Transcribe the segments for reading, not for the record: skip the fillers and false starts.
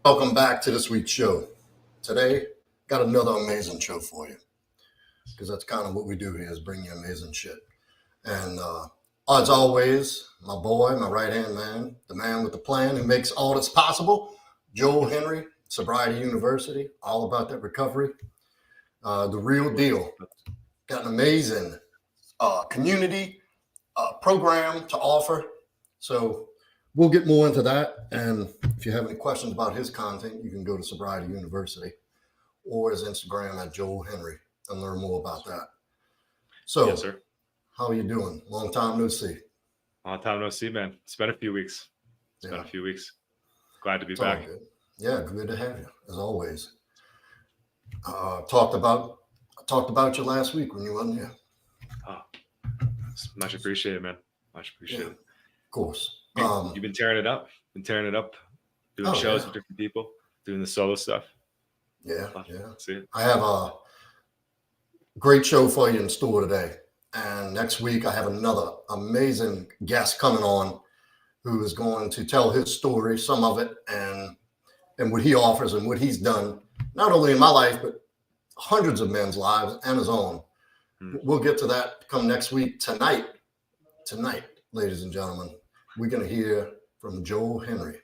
Welcome back to this week's show. Today, got another amazing show for you because that's kind of what we do here is bring you amazing shit. And as always, my boy, my right hand man, the man with the plan who makes all this possible, Joel Henry, Sobriety University, all about that recovery. The real deal. Got an amazing community program to offer. So we'll get more into that. And if you have any questions about his content, you can go to Sobriety University or his Instagram at Joel Henry and learn more about that. So, Yes, sir. How are you doing? Long time no see. Long time no see, man. It's been a few weeks. It's been a few weeks. Glad to be back. Good. Yeah, good to have you as always. Talked about you last week when you were here. Oh, much appreciated, man. Much appreciated. Of course. You've been tearing it up. Doing shows with different people, doing the solo stuff. Yeah. See it. I have a great show for you in store today. And next week, I have another amazing guest coming on who is going to tell his story, some of it, and what he offers and what he's done, not only in my life, but hundreds of men's lives and his own. We'll get to that come next week. Tonight, ladies and gentlemen, we're going to hear from Joel Henry,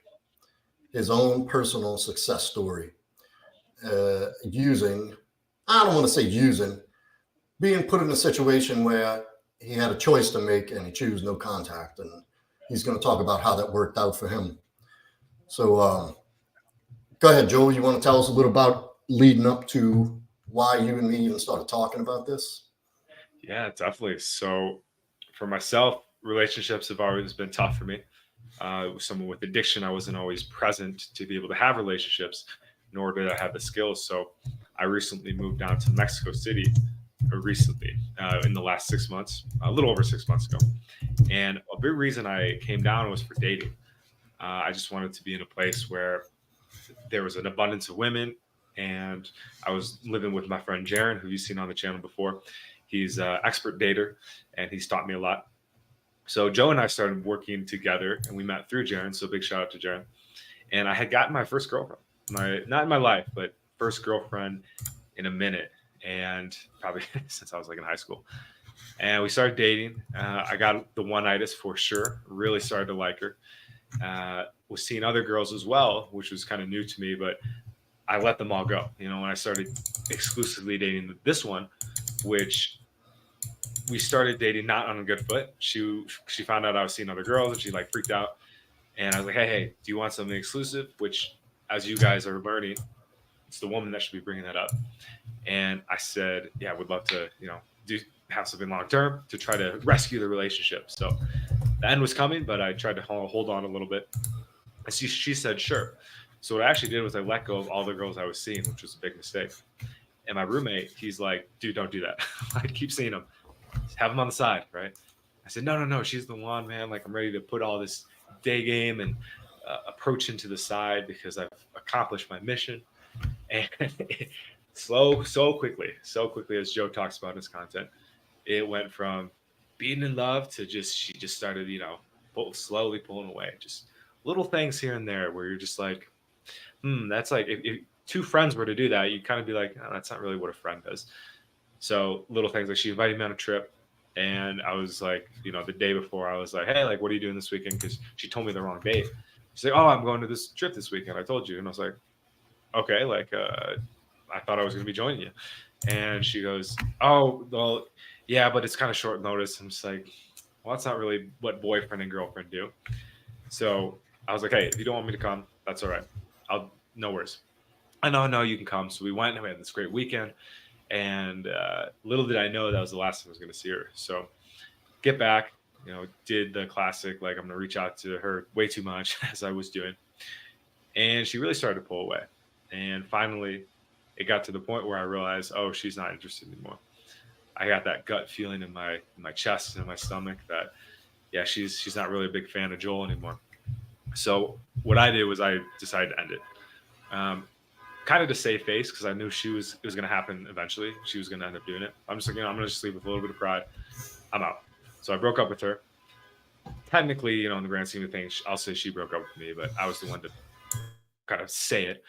his own personal success story, being put in a situation where he had a choice to make and he chose no contact. And he's going to talk about how that worked out for him. So go ahead, Joel. You want to tell us a little about leading up to why you and me even started talking about this? Yeah, definitely. So for myself, relationships have always been tough for me. With someone with addiction, I wasn't always present to be able to have relationships, nor did I have the skills. So I recently moved down to Mexico City in the last 6 months, a little over 6 months ago. And a big reason I came down was for dating. I just wanted to be in a place where there was an abundance of women. And I was living with my friend Jaron, who you've seen on the channel before. He's an expert dater, and he's taught me a lot. So Joe and I started working together, and we met through Jaron. So big shout out to Jaron. And I had gotten my first girlfriend, not in my life, but first girlfriend in a minute, and probably since I was like in high school. And we started dating. I got the one-itis for sure. Really started to like her. Was seeing other girls as well, which was kind of new to me, but I let them all go. When I started exclusively dating this one, which we started dating not on a good foot. She found out I was seeing other girls and she freaked out. And I was like, hey, do you want something exclusive? Which, as you guys are learning, it's the woman that should be bringing that up. And I said, yeah, I would love to, have something long term to try to rescue the relationship. So the end was coming, but I tried to hold on a little bit. And she said, sure. So what I actually did was I let go of all the girls I was seeing, which was a big mistake. And my roommate, he's like, dude, don't do that. I keep seeing them. Have them on the side, right? I said, no, she's the one, man. I'm ready to put all this day game and approach into the side because I've accomplished my mission. And so quickly, as Joe talks about in his content, it went from being in love to she just started, slowly pulling away. Just little things here and there where you're just like, that's like, if two friends were to do that, you'd kind of be like, oh, that's not really what a friend does. So little things like she invited me on a trip, and I was like, the day before I was like, hey, what are you doing this weekend? Because she told me the wrong date. She's like, oh, I'm going to this trip this weekend. I told you. And I was like, okay, I thought I was going to be joining you. And she goes, oh, well, yeah, but it's kind of short notice. I'm just like, well, that's not really what boyfriend and girlfriend do. So I was like, hey, if you don't want me to come, that's all right. No worries. I know, you can come. So we went and we had this great weekend. And little did I know that was the last time I was going to see her. So get back, did the classic, I'm going to reach out to her way too much as I was doing. And she really started to pull away. And finally, it got to the point where I realized, oh, she's not interested anymore. I got that gut feeling in my chest and in my stomach that, yeah, she's not really a big fan of Joel anymore. So what I did was I decided to end it. Kind of to save face because I knew it was going to happen eventually. She was going to end up doing it. I'm just like, I'm going to just leave with a little bit of pride. I'm out. So I broke up with her. Technically, in the grand scheme of things, I'll say she broke up with me, but I was the one to kind of say it.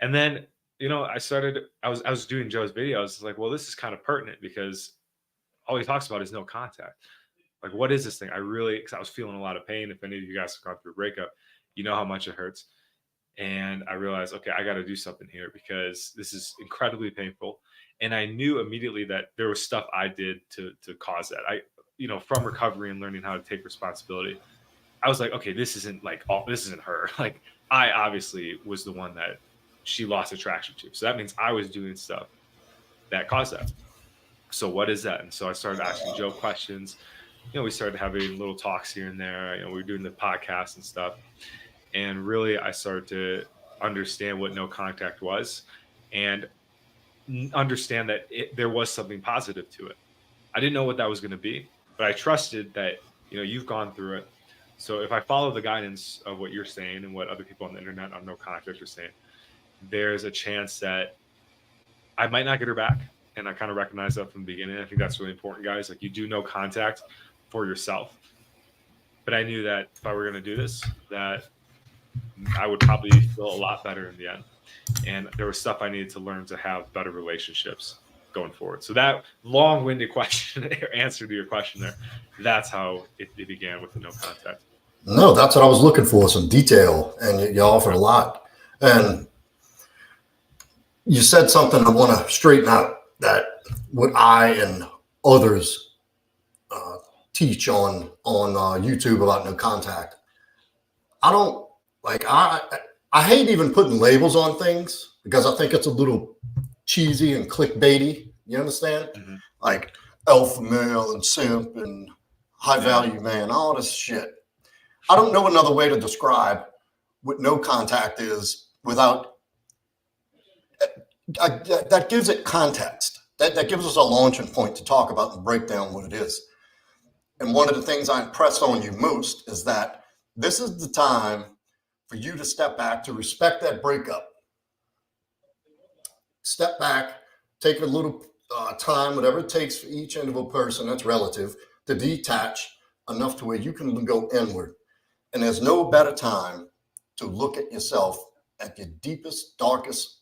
And then, I was doing Joe's videos. I was like, well, this is kind of pertinent because all he talks about is no contact. Like, what is this thing? Because I was feeling a lot of pain. If any of you guys have gone through a breakup, you know how much it hurts. And I realized, okay, I got to do something here because this is incredibly painful. And I knew immediately that there was stuff I did to cause that. From recovery and learning how to take responsibility, I was like, okay, this isn't her. Like, I obviously was the one that she lost attraction to. So that means I was doing stuff that caused that. So what is that? And so I started asking Joe questions. We started having little talks here and there. We were doing the podcast and stuff. And really, I started to understand what no contact was and understand that there was something positive to it. I didn't know what that was going to be, but I trusted that, you've gone through it. So if I follow the guidance of what you're saying and what other people on the internet on no contact are saying, there's a chance that I might not get her back. And I kind of recognize that from the beginning. I think that's really important, guys. Like, you do no contact for yourself. But I knew that if I were going to do this, that I would probably feel a lot better in the end. And there was stuff I needed to learn to have better relationships going forward. So that long-winded answer to your question there, that's how it began with the no contact. No, that's what I was looking for, some detail, and you offered a lot. And you said something I want to straighten out, that what I and others teach on YouTube about no contact. I don't like, I hate even putting labels on things because I think it's a little cheesy and clickbaity. You understand? Mm-hmm. Like alpha male and simp and high value man, all this shit. I don't know another way to describe what no contact is without that gives it context. That gives us a launching point to talk about and break down what it is. And one of the things I impress on you most is that this is the time for you to step back, to respect that breakup. Step back, take a little time, whatever it takes for each individual person, that's relative, to detach enough to where you can go inward. And there's no better time to look at yourself at your deepest, darkest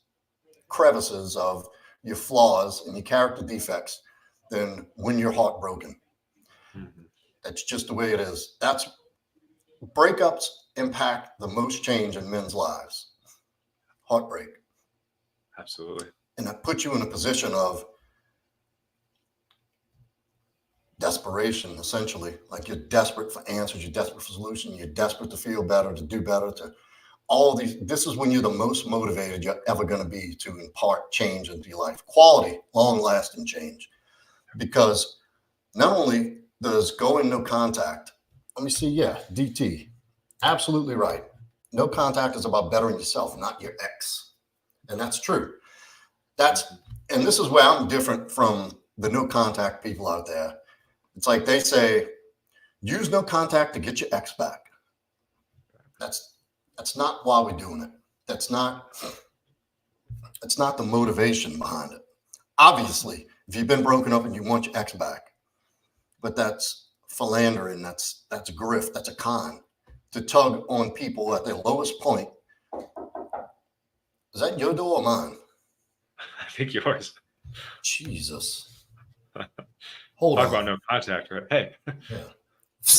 crevices of your flaws and your character defects than when you're heartbroken. Mm-hmm. That's just the way it is. Breakups impact the most change in men's lives. Heartbreak. Absolutely. And that puts you in a position of desperation, essentially. Like, you're desperate for answers, you're desperate for solutions, you're desperate to feel better, to do better, to all these. This is when you're the most motivated you're ever going to be to impart change into your life. Quality, long-lasting change. Because not only does going no contact, let me see, yeah, DT, absolutely right. No contact is about bettering yourself, not your ex. And that's true. And this is where I'm different from the no contact people out there. It's like they say, use no contact to get your ex back. That's not why we're doing it. That's not the motivation behind it. Obviously, if you've been broken up and you want your ex back, but that's philandering, that's grift, that's a con, to tug on people at their lowest point. Is that your door or mine? I think yours. Jesus. Hold on. Talk about no contact, right? Hey. Yeah.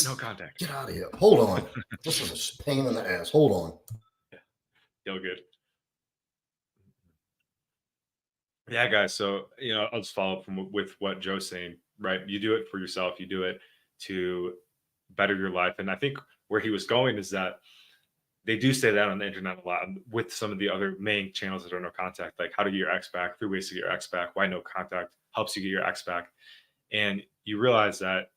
No contact. Get out of here. Hold on. This is a pain in the ass. Hold on. Yeah. Feel good. Yeah, guys. So, I'll just follow up with what Joe's saying, right? You do it for yourself. You do it to better your life. And I think where he was going is that they do say that on the internet a lot with some of the other main channels that are no contact, like how to get your ex back, 3 ways to get your ex back, why no contact helps you get your ex back. And you realize that,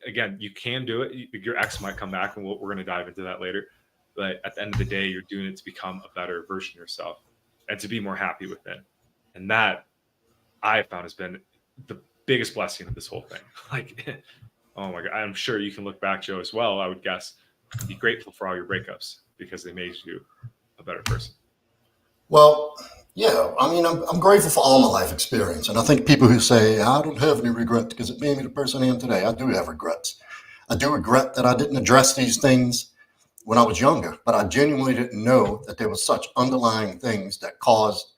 again, you can do it. Your ex might come back, and we're going to dive into that later. But at the end of the day, you're doing it to become a better version of yourself and to be more happy within. And that I have found has been the biggest blessing of this whole thing. Like, oh my God, I'm sure you can look back, Joe, as well. I would guess, be grateful for all your breakups because they made you a better person. Well, yeah, I mean, I'm grateful for all my life experience. And I think people who say, I don't have any regrets because it made me the person I am today, I do have regrets. I do regret that I didn't address these things when I was younger, but I genuinely didn't know that there was such underlying things that caused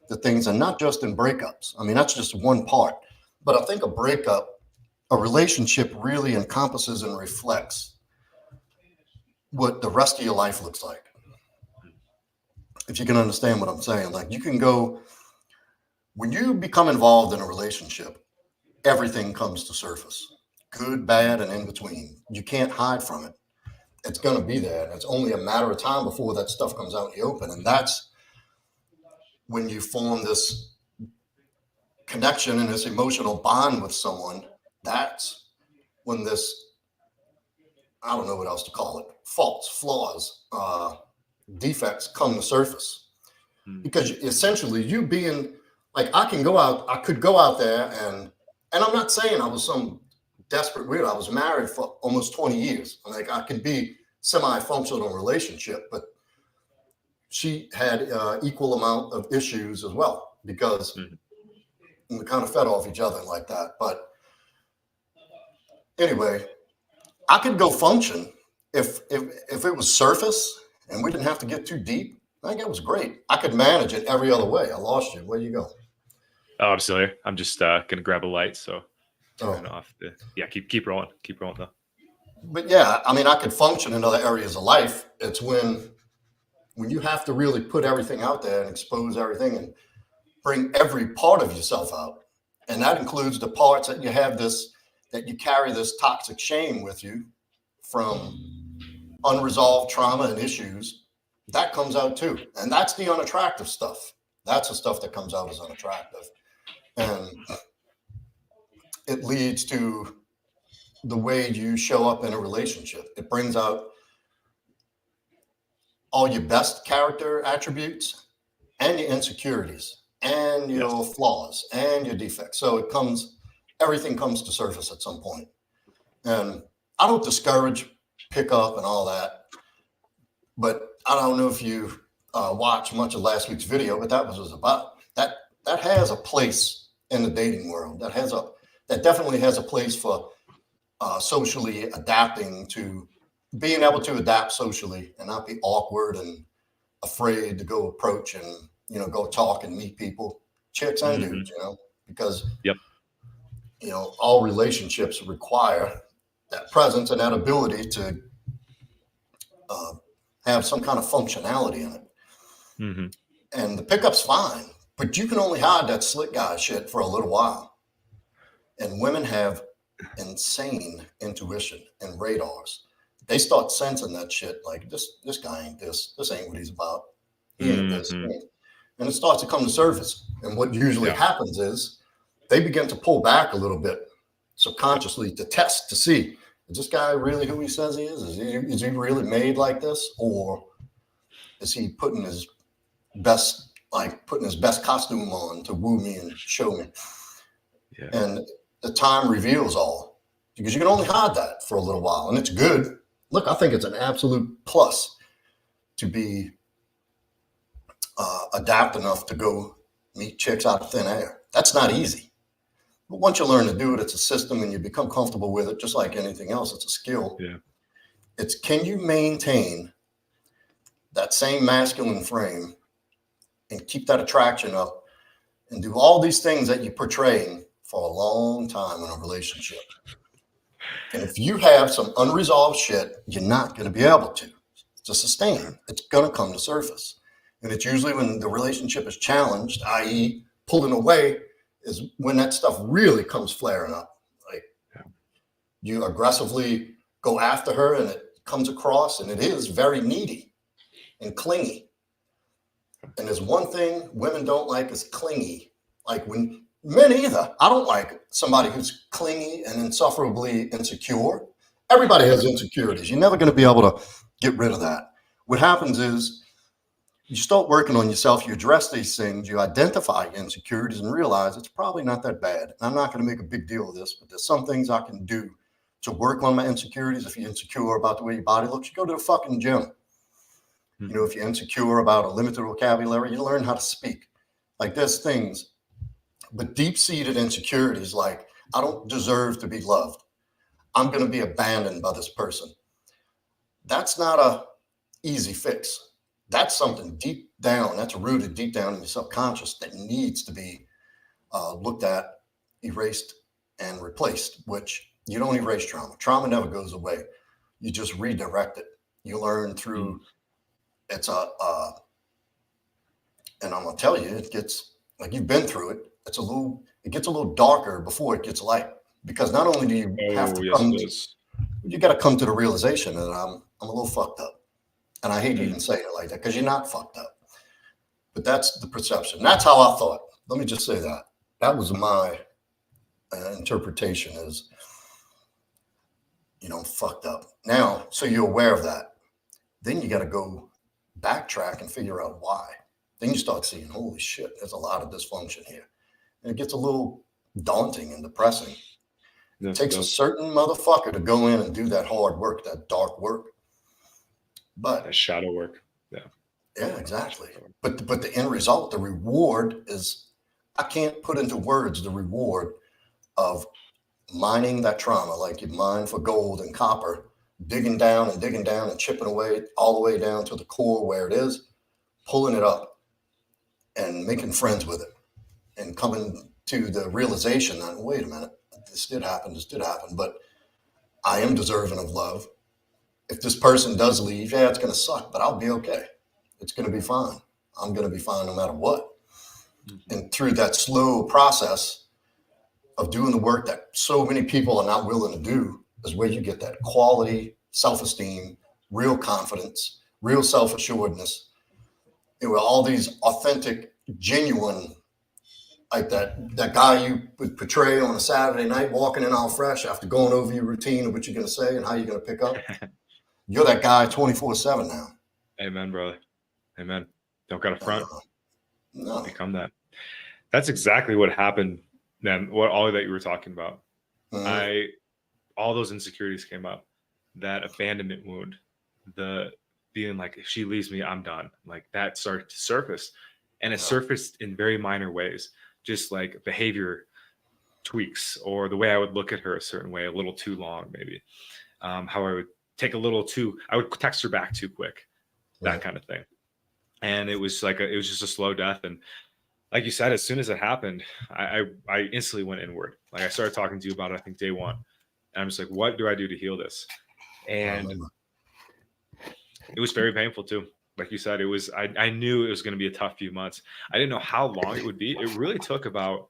the things, and not just in breakups. I mean, that's just one part. But I think a relationship really encompasses and reflects what the rest of your life looks like. If you can understand what I'm saying, like you can go, when you become involved in a relationship, everything comes to surface, good, bad, and in between. You can't hide from it. It's going to be there. And it's only a matter of time before that stuff comes out in the open. And that's when you form this connection and this emotional bond with someone. That's when this, I don't know what else to call it, faults, flaws, defects come to surface. Because essentially you being like, I could go out there and I'm not saying I was some desperate weirdo. I was married for almost 20 years. Like I could be semi-functional relationship, but she had equal amount of issues as well, because we kind of fed off each other like that. But anyway, I could go function if it was surface and we didn't have to get too deep. I think it was great. I could manage it every other way. I lost you. Where you go? Oh, I'm still here. I'm just gonna grab a light, so turn Oh. off the. Yeah, keep rolling. Keep rolling though. But yeah, I mean, I could function in other areas of life. It's when you have to really put everything out there and expose everything and bring every part of yourself out. And that includes the parts that that you carry this toxic shame with you from unresolved trauma and issues. That comes out too. And that's the unattractive stuff. That's the stuff that comes out as unattractive. And it leads to the way you show up in a relationship. It brings out all your best character attributes and your insecurities and your flaws and your defects. So everything comes to surface at some point. And I don't discourage pickup and all that, but I don't know if you watched much of last week's video, but that was about that. That has a place in the dating world. That definitely has a place for socially adapting, to being able to adapt socially and not be awkward and afraid to go approach and go talk and meet people, chicks and dudes, because all relationships require that presence and that ability to have some kind of functionality in it. And the pickup's fine, but you can only hide that slick guy shit for a little while. And women have insane intuition and radars. They start sensing that shit, like this guy ain't this ain't what he's about. He ain't this. And it starts to come to surface. And what usually happens is they begin to pull back a little bit subconsciously to test, to see, is this guy really who he says he is? Is he really made like this? Or is he putting his best costume on to woo me and show me? Yeah. And the time reveals all, because you can only hide that for a little while, and it's good. Look, I think it's an absolute plus to be adapt enough to go meet chicks out of thin air. That's not easy. But once you learn to do it, it's a system and you become comfortable with it, just like anything else. It's a skill. Yeah. It's, can you maintain that same masculine frame and keep that attraction up and do all these things that you're portraying for a long time in a relationship? And if you have some unresolved shit, you're not going to be able to sustain. It's going to come to surface. And it's usually when the relationship is challenged, i.e. pulling away, is when that stuff really comes flaring up. Like you aggressively go after her and it comes across and it is very needy and clingy. And there's one thing women don't like is clingy. Like when men either. I don't like somebody who's clingy and insufferably insecure. Everybody has insecurities. You're never going to be able to get rid of that. What happens is you start working on yourself, you address these things, you identify insecurities and realize it's probably not that bad. I'm not going to make a big deal of this, but there's some things I can do to work on my insecurities. If you're insecure about the way your body looks, you go to the fucking gym. You know, if you're insecure about a limited vocabulary, you learn how to speak. Like there's things, but deep-seated insecurities like, I don't deserve to be loved. I'm going to be abandoned by this person. That's not a easy fix. That's something deep down, that's rooted deep down in your subconscious that needs to be looked at, erased, and replaced, which you don't erase trauma. Trauma never goes away. You just redirect it. You learn through it's and I'm gonna tell you, it gets like you've been through it. It gets a little darker before it gets light because not only do you have Oh, to yes, come, it is. you got to come to the realization that I'm a little fucked up, and I hate Mm. even saying it like that because you're not fucked up, but that's the perception. That's how I thought. Let me just say that was my interpretation is, fucked up. Now, so you're aware of that. Then you got to go backtrack and figure out why. Then you start seeing, holy shit, there's a lot of dysfunction here. And it gets a little daunting and depressing. It Yes, it takes a does. certain motherfucker to go in and do that hard work, that dark work. But That shadow work. Yeah. yeah, exactly. But the end result, the reward is, I can't put into words the reward of mining that trauma like you mine for gold and copper, digging down and chipping away all the way down to the core where it is, pulling it up and making friends with it and coming to the realization that, wait a minute, this did happen, but I am deserving of love. If this person does leave, yeah, it's going to suck, but I'll be okay. It's going to be fine. I'm going to be fine no matter what. And through that slow process of doing the work that so many people are not willing to do is where you get that quality self-esteem, real confidence, real self-assuredness. All these authentic, genuine, like that guy you would portray on a Saturday night, walking in all fresh after going over your routine of what you're going to say and how you're going to pick up. You're that guy 24/7 now. Amen, brother. Amen. Don't got a front. No. Become that. That's exactly what happened. Then what all that you were talking about. Mhm. All those insecurities came up. That abandonment wound, the being like, if she leaves me, I'm done. Like that started to surface. And it surfaced in very minor ways, just like behavior tweaks or the way I would look at her a certain way, a little too long, maybe. How I would take I would text her back too quick, that Right. kind of thing. And it was like, it was just a slow death. And like you said, as soon as it happened, I instantly went inward. Like I started talking to you about it, I think day one. And I'm just like, what do I do to heal this? And it was very painful too. Like you said, I knew it was going to be a tough few months. I didn't know how long it would be. It really took about,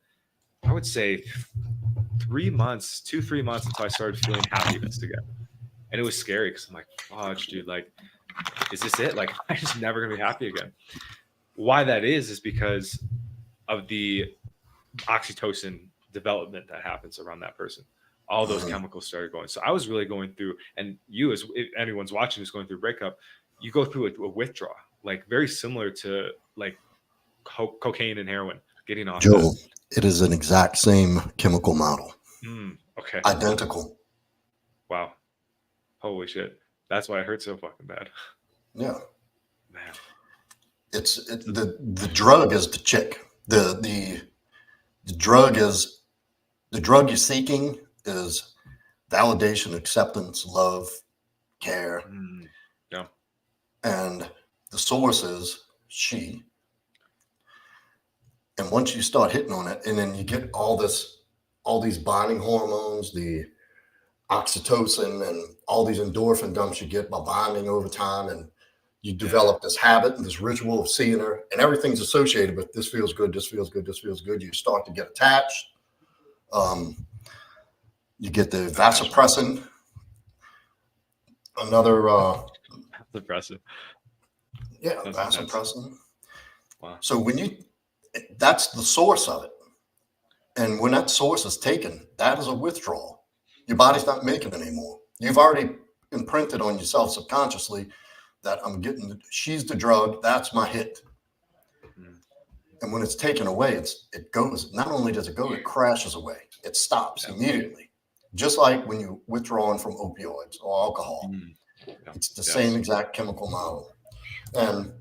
I would say 3 months, 2, 3 months until I started feeling happiness again. And it was scary because I'm like, fudge, dude, like, is this it? Like, I'm just never going to be happy again. Why that is because of the oxytocin development that happens around that person. All those chemicals started going. So I was really going through, and you, as if anyone's watching who's going through breakup, you go through a withdrawal, like very similar to like cocaine and heroin, getting off that. Joel, it is an exact same chemical model. Okay. Identical. Wow. Holy shit. That's why it hurts so fucking bad. Yeah. Man. The drug is the chick. The drug you're seeking is validation, acceptance, love, care. Yeah. And the source is she. And once you start hitting on it, and then you get all these bonding hormones, the oxytocin and all these endorphin dumps you get by bonding over time, and you develop this habit and this ritual of seeing her, and everything's associated with this feels good, this feels good, this feels good. You start to get attached. You get the vasopressin, another Depressive. yeah, That's vasopressin. Wow. So that's the source of it. And when that source is taken, that is a withdrawal. Your body's not making it anymore. You've already imprinted on yourself subconsciously that she's the drug, that's my hit. And when it's taken away, it goes. Not only does it go, it crashes away. It stops immediately. Just like when you're withdrawing from opioids or alcohol. It's the same exact chemical model. And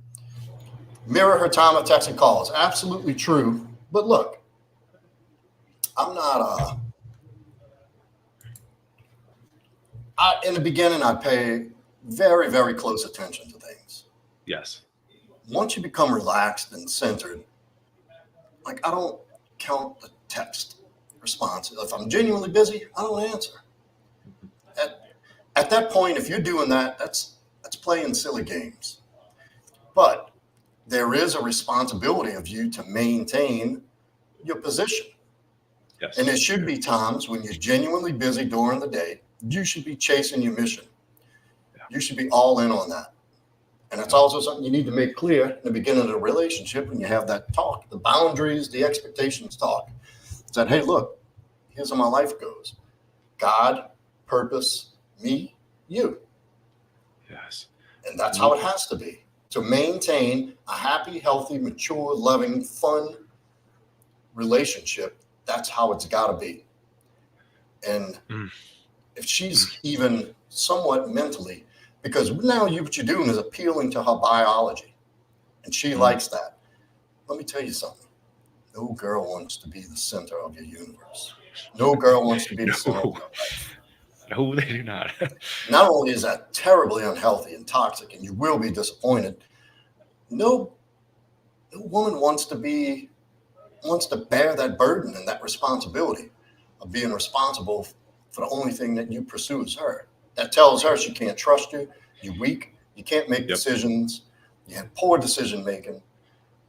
mirror her time of text and calls. Absolutely true. But look, I'm not in the beginning, I pay very, very close attention to things. Yes. Once you become relaxed and centered, like I don't count the text response. If I'm genuinely busy, I don't answer. At, at that point, if you're doing that, that's playing silly games. But there is a responsibility of you to maintain your position. Yes. And there should be times when you're genuinely busy during the day. You should be chasing your mission. Yeah. You should be all in on that. And that's also something you need to make clear in the beginning of the relationship when you have that talk, the boundaries, the expectations talk. It's that, hey, look, here's how my life goes. God, purpose, me, you. Yes. And that's how it has to be. To maintain a happy, healthy, mature, loving, fun relationship, that's how it's got to be. And if she's even somewhat mentally, because now what you're doing is appealing to her biology, and she likes that. Let me tell you something. No girl wants to be the center of your universe. No girl wants to be the center of your life. No, they do not. Not only is that terribly unhealthy and toxic, and you will be disappointed, no woman wants to bear that burden and that responsibility of being responsible for the only thing that you pursue is her. That tells her she can't trust you, you're weak, you can't make decisions, you have poor decision making.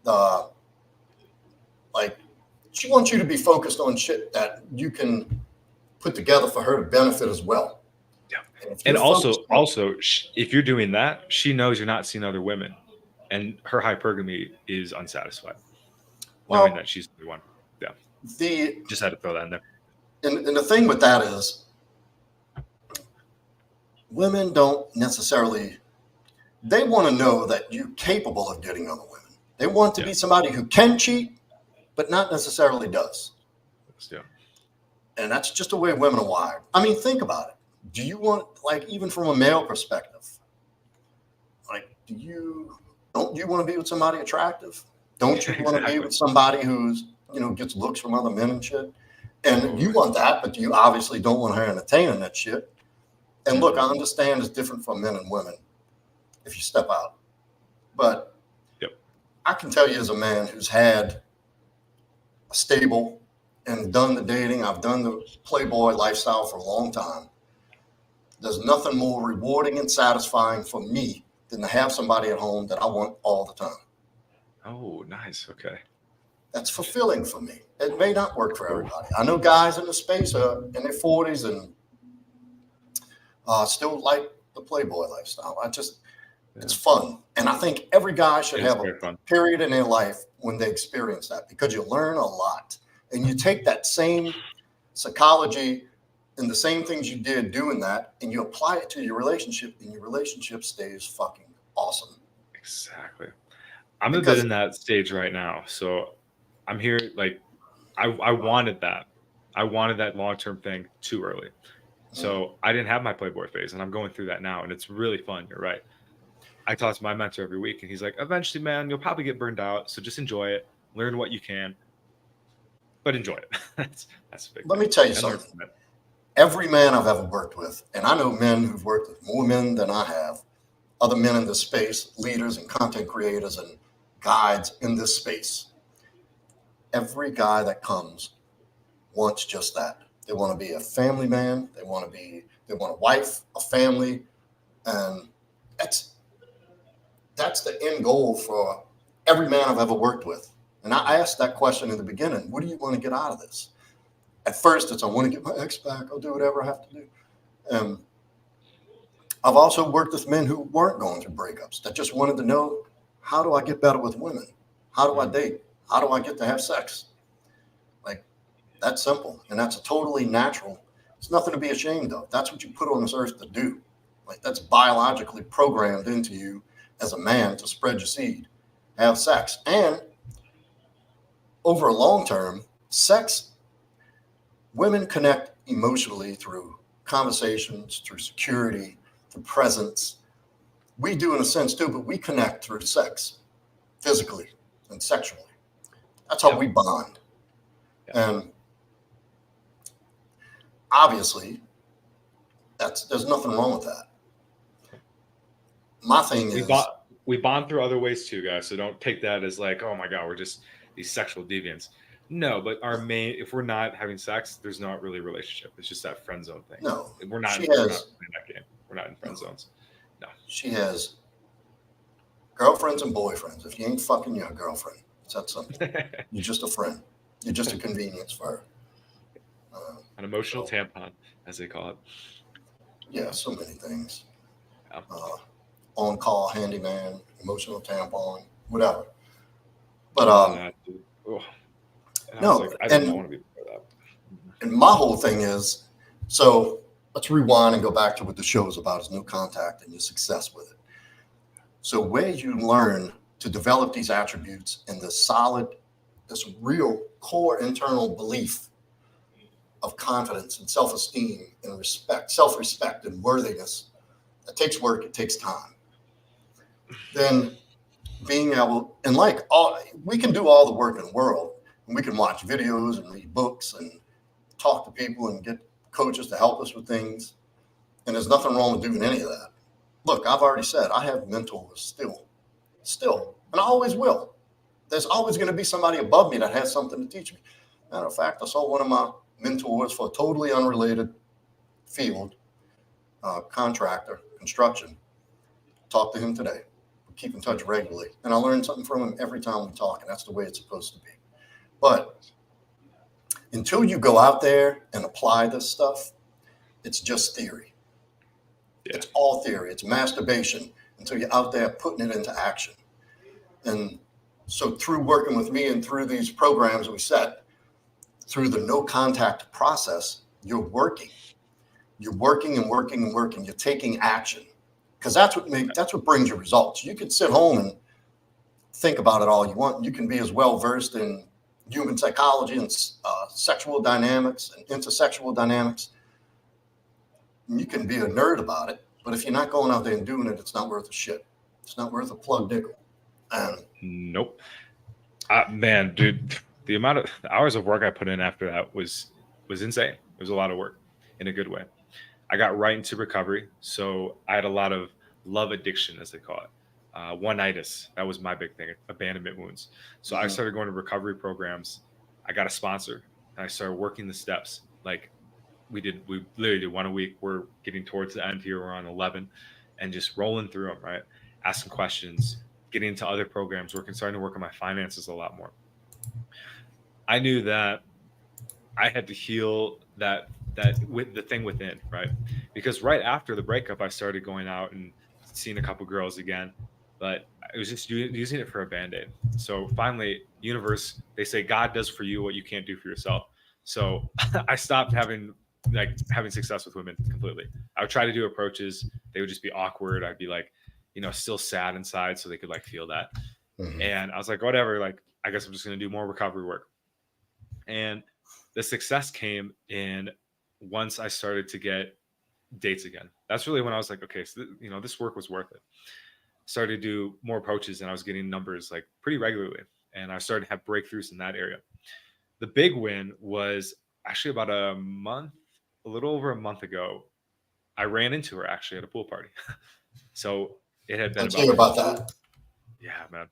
Like, she wants you to be focused on shit that you can put together for her to benefit as well. Yeah. And also, if you're doing that, she knows you're not seeing other women, and her hypergamy is unsatisfied, knowing that she's the one. Yeah. Just had to throw that in there. And the thing with that is, women don't necessarily, they want to know that you're capable of getting other women. They want to be somebody who can cheat, but not necessarily does. Yeah. And that's just the way women are wired. I mean, think about it. Do you want, like, even from a male perspective, like, don't you want to be with somebody attractive? Don't you want to be with somebody who's, gets looks from other men and shit? And you want that, but you obviously don't want her entertaining that shit. And look, I understand it's different for men and women if you step out. But I can tell you as a man who's had a stable and done the dating, I've done the Playboy lifestyle for a long time. There's nothing more rewarding and satisfying for me than to have somebody at home that I want all the time. Oh, nice. Okay. That's fulfilling for me. It may not work for everybody. I know guys in the space are in their 40s and still like the Playboy lifestyle. It's fun. And I think every guy should have a period in their life when they experience that, because you learn a lot. And you take that same psychology and the same things you did doing that, and you apply it to your relationship, and your relationship stays fucking awesome. Exactly. I'm a bit in that stage right now. So I'm here, like, I wanted that. I wanted that long-term thing too early. So I didn't have my Playboy phase, and I'm going through that now, and it's really fun. You're right. I talk to my mentor every week, and he's like, eventually, man, you'll probably get burned out. So just enjoy it, learn what you can, but enjoy it. that's a big Let me tell you something. Every man I've ever worked with, and I know men who've worked with more men than I have, other men in this space, leaders and content creators and guides in this space. Every guy that comes wants just that. They want to be a family man. They want a wife, a family, and that's the end goal for every man I've ever worked with. And I asked that question in the beginning: what do you want to get out of this? At first, it's I want to get my ex back. I'll do whatever I have to do. I've also worked with men who weren't going through breakups, that just wanted to know, how do I get better with women? How do I date? How do I get to have sex? Like, that's simple. And that's a totally natural. It's nothing to be ashamed of. That's what you put on this earth to do. Like, that's biologically programmed into you as a man to spread your seed, have sex. And over a long term, sex, women connect emotionally through conversations, through security, through presence. We do in a sense too, but we connect through sex, physically and sexually. That's how we bond. And obviously, there's nothing wrong with that. My thing is, we bond through other ways too, guys. So don't take that as like, oh my God, we're just these sexual deviants. No, but our main, if we're not having sex, there's not really a relationship. It's just that friend zone thing. No, We're not, she we're not has. playing that game. We're not in friend No, zones. No. she has girlfriends and boyfriends. If you ain't fucking your girlfriend, it's that simple. You're just a friend. You're just a convenience for her. An emotional So, tampon, as they call it. yeah, so many things. Yeah. On-call handyman, emotional tampon, whatever. But All of that, dude. Oh. And I was no, like, I did not want to be part of that. and my whole thing is, so let's rewind and go back to what the show is about: is no contact and your success with it. So where you learn to develop these attributes and this real core internal belief of confidence and self-esteem and respect, self-respect and worthiness, it takes work, it takes time. Then being able, and like all, we can do all the work in the world, and we can watch videos and read books and talk to people and get coaches to help us with things. And there's nothing wrong with doing any of that. Look, I've already said I have mentors still, and I always will. There's always going to be somebody above me that has something to teach me. Matter of fact, I saw one of my mentors for a totally unrelated field, contractor, construction. Talked to him today. Keep in touch regularly, and I learn something from him every time we talk, and that's the way it's supposed to be. But until you go out there and apply this stuff, it's just theory. Yeah. It's all theory. It's masturbation until you're out there putting it into action. And so through working with me and through these programs we set, through the no contact process, you're working. You're working and working and working. You're taking action, because that's what brings you results. You can sit home and think about it all you want. You can be as well versed in human psychology and sexual dynamics and intersexual dynamics. You can be a nerd about it, but if you're not going out there and doing it, it's not worth a shit. It's not worth a plug nickel. Nope. Man, dude, the hours of work I put in after that was insane. It was a lot of work in a good way. I got right into recovery, so I had a lot of love addiction, as they call it. One-itis, that was my big thing, abandonment wounds. So I started going to recovery programs. I got a sponsor, and I started working the steps. Like we literally did one a week. We're getting towards the end here. We're on 11, and just rolling through them, right? Asking questions, getting into other programs, starting to work on my finances a lot more. I knew that I had to heal that with the thing within, right? Because right after the breakup, I started going out and seeing a couple girls again, but I was just using it for a band-aid. So finally, universe, they say God does for you what you can't do for yourself. So I stopped having success with women completely. I would try to do approaches. They would just be awkward. I'd be like, still sad inside, so they could like feel that. And I was like, whatever, like, I guess I'm just going to do more recovery work. And the success came in once I started to get dates again. That's really when I was like, okay, so this work was worth it. Started to do more approaches, and I was getting numbers like pretty regularly, and I started to have breakthroughs in that area. The big win was actually about a little over a month ago. I ran into her actually at a pool party. So it had been Let's hear about that. Yeah, man.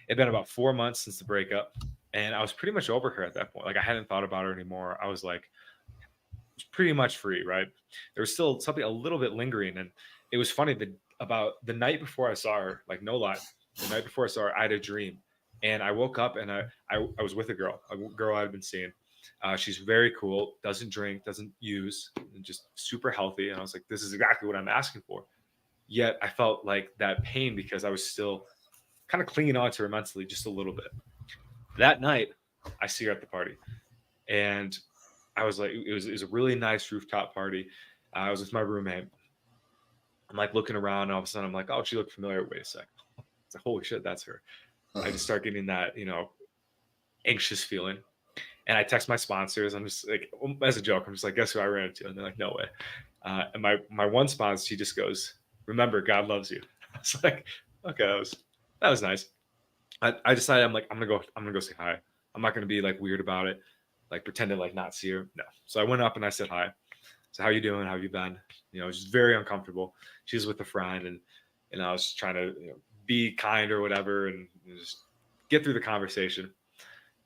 It had been about 4 months since the breakup, and I was pretty much over her at that point. Like, I hadn't thought about her anymore. I was like, pretty much free, right? There was still something a little bit lingering, and it was funny that about the night before I saw her, like no lie, the night before I saw her, I had a dream, and I woke up and I was with a girl I had been seeing. She's very cool, doesn't drink, doesn't use, and just super healthy. And I was like, this is exactly what I'm asking for. Yet I felt like that pain because I was still kind of clinging on to her mentally just a little bit. That night, I see her at the party, and I was like, it was a really nice rooftop party. I was with my roommate. I'm like looking around, and all of a sudden I'm like, oh, she looked familiar. Wait a sec. It's like, holy shit, that's her. I just start getting that, anxious feeling. And I text my sponsors. I'm just like, as a joke, I'm just like, guess who I ran into? And they're like, no way. And my one sponsor, she just goes, remember, God loves you. I was like, okay, that was nice. I decided I'm gonna go say hi. I'm not gonna be like weird about it, like pretend to like not see her. No. So I went up and I said hi. So how you doing? How have you been? Just very uncomfortable. She was with a friend, and I was trying to be kind or whatever, and just get through the conversation.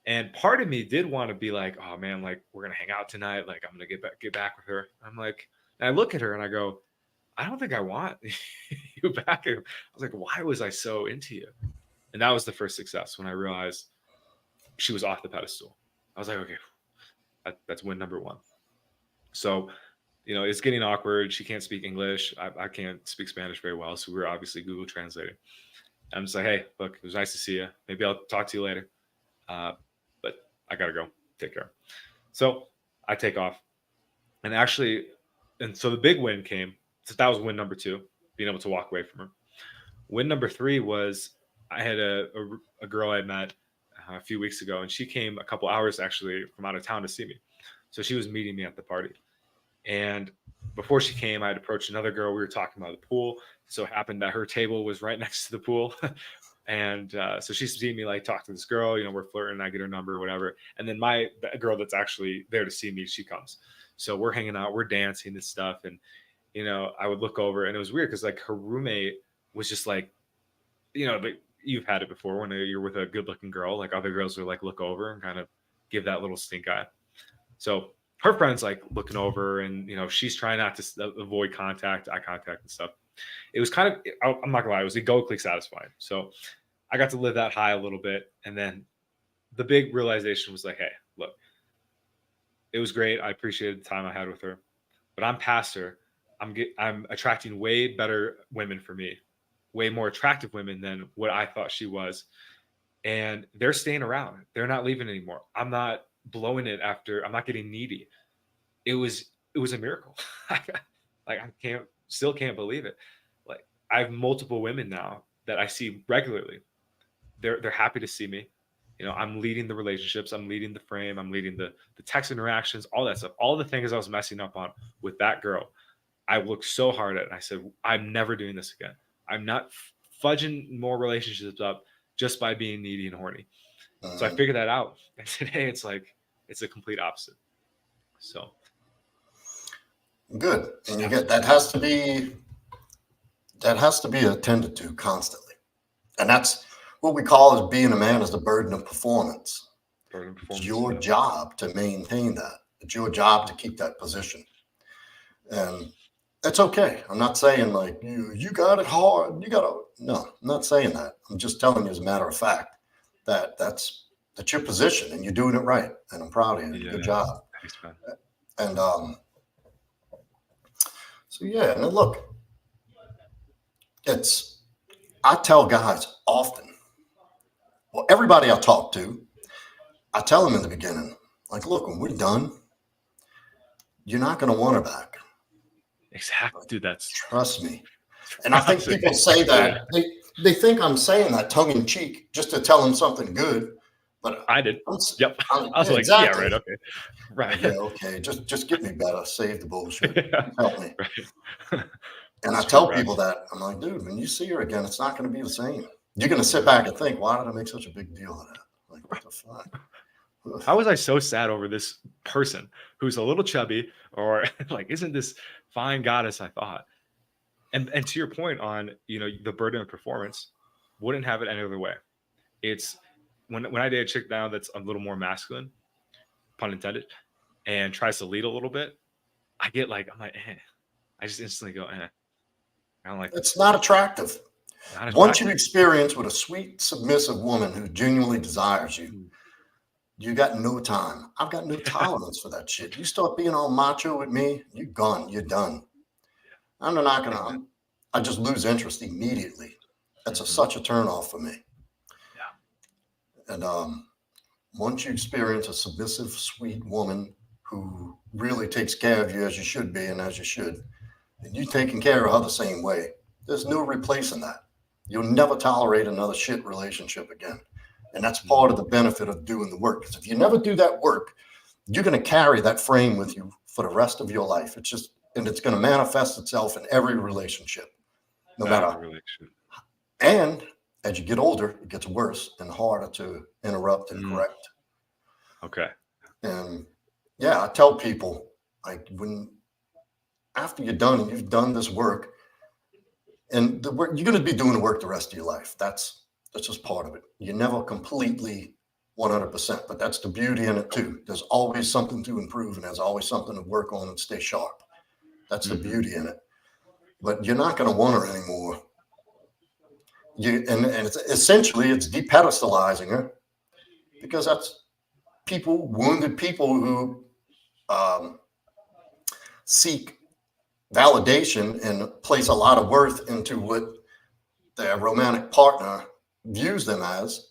And part of me did want to be like, oh man, like we're gonna hang out tonight. Like I'm gonna get back with her. I'm like, and I look at her and I go, I don't think I want you back. I was like, why was I so into you? And that was the first success when I realized she was off the pedestal. I was like, okay, that's win number one. So, it's getting awkward. She can't speak English. I can't speak Spanish very well. So we were obviously Google translating. I'm just like, hey, look, it was nice to see you. Maybe I'll talk to you later. But I got to go. Take care. So I take off. And actually, and so the big win came. So that was win number 2, being able to walk away from her. Win number 3 was I had a girl I met a few weeks ago, and she came a couple hours actually from out of town to see me. So she was meeting me at the party. And before she came, I had approached another girl. We were talking about the pool. So it happened that her table was right next to the pool. And so she's seeing me like talk to this girl, we're flirting, I get her number or whatever. And then the girl that's actually there to see me, she comes. So we're hanging out, we're dancing and stuff. And, I would look over, and it was weird because like her roommate was just like, you've had it before when you're with a good looking girl, like other girls will like look over and kind of give that little stink eye. So her friend's like looking over, and, she's trying not to avoid eye contact and stuff. It was kind of, I'm not gonna lie, it was egoically satisfying. So I got to live that high a little bit. And then the big realization was like, hey, look, it was great. I appreciated the time I had with her, but I'm past her. I'm attracting way better women for me, way more attractive women than what I thought she was. And they're staying around. They're not leaving anymore. I'm not blowing it I'm not getting needy. It was a miracle. Like I still can't believe it. Like I have multiple women now that I see regularly. They're happy to see me. I'm leading the relationships. I'm leading the frame. I'm leading the text interactions, all that stuff. All the things I was messing up on with that girl, I looked so hard at it. And I said, I'm never doing this again. I'm not fudging more relationships up just by being needy and horny. So I figured that out. And today it's a complete opposite. So good. And you get that has to be attended to constantly. And that's what we call as being a man is the burden of performance. It's your job to maintain that. It's your job to keep that position. And it's okay. I'm not saying like you got it hard. No, I'm not saying that. I'm just telling you as a matter of fact that's your position and you're doing it right. And I'm proud of you. Good job. Thanks, man. And so yeah, and look, I tell guys often, well, everybody I talk to, I tell them in the beginning, like, look, when we're done, you're not going to want her back. Exactly, dude. Trust me. And I think people say that they think I'm saying that tongue in cheek just to tell them something good. But I did. Yep. I was like, exactly. Yeah, right. Okay. Right. Yeah. Okay. Just get me better. Save the bullshit. Help me. Right. And I tell people that I'm like, dude, when you see her again, it's not going to be the same. You're going to sit back and think, why did I make such a big deal of that? Like, what the fuck? How was I so sad over this person who's a little chubby or like isn't this fine goddess I thought? And to your point on, the burden of performance, wouldn't have it any other way. It's when I date a chick now that's a little more masculine, pun intended, and tries to lead a little bit, I'm like, I just instantly go, I don't like it's not attractive. Once you experience with a sweet, submissive woman who genuinely desires you, you got no time. I've got no tolerance for that shit. You start being all macho with me, you're gone. You're done. I'm not gonna. I just lose interest immediately. That's such a turnoff for me. Yeah. And once you experience a submissive, sweet woman who really takes care of you as you should be and as you should, and you taking care of her the same way, there's no replacing that. You'll never tolerate another shit relationship again. And that's part of the benefit of doing the work. Because if you never do that work, you're going to carry that frame with you for the rest of your life. It's going to manifest itself in every relationship, no matter. And as you get older, it gets worse and harder to interrupt and correct. Okay. And yeah, I tell people, like, after you're done and you've done this work, And the work, you're going to be doing the work the rest of your life. That's just part of it. You're never completely 100%, but that's the beauty in it too. There's always something to improve, and there's always something to work on and stay sharp. That's the beauty in it. But you're not going to want her anymore. And it's essentially it's depedestalizing her, because that's wounded people who seek validation and place a lot of worth into what their romantic partner views them as.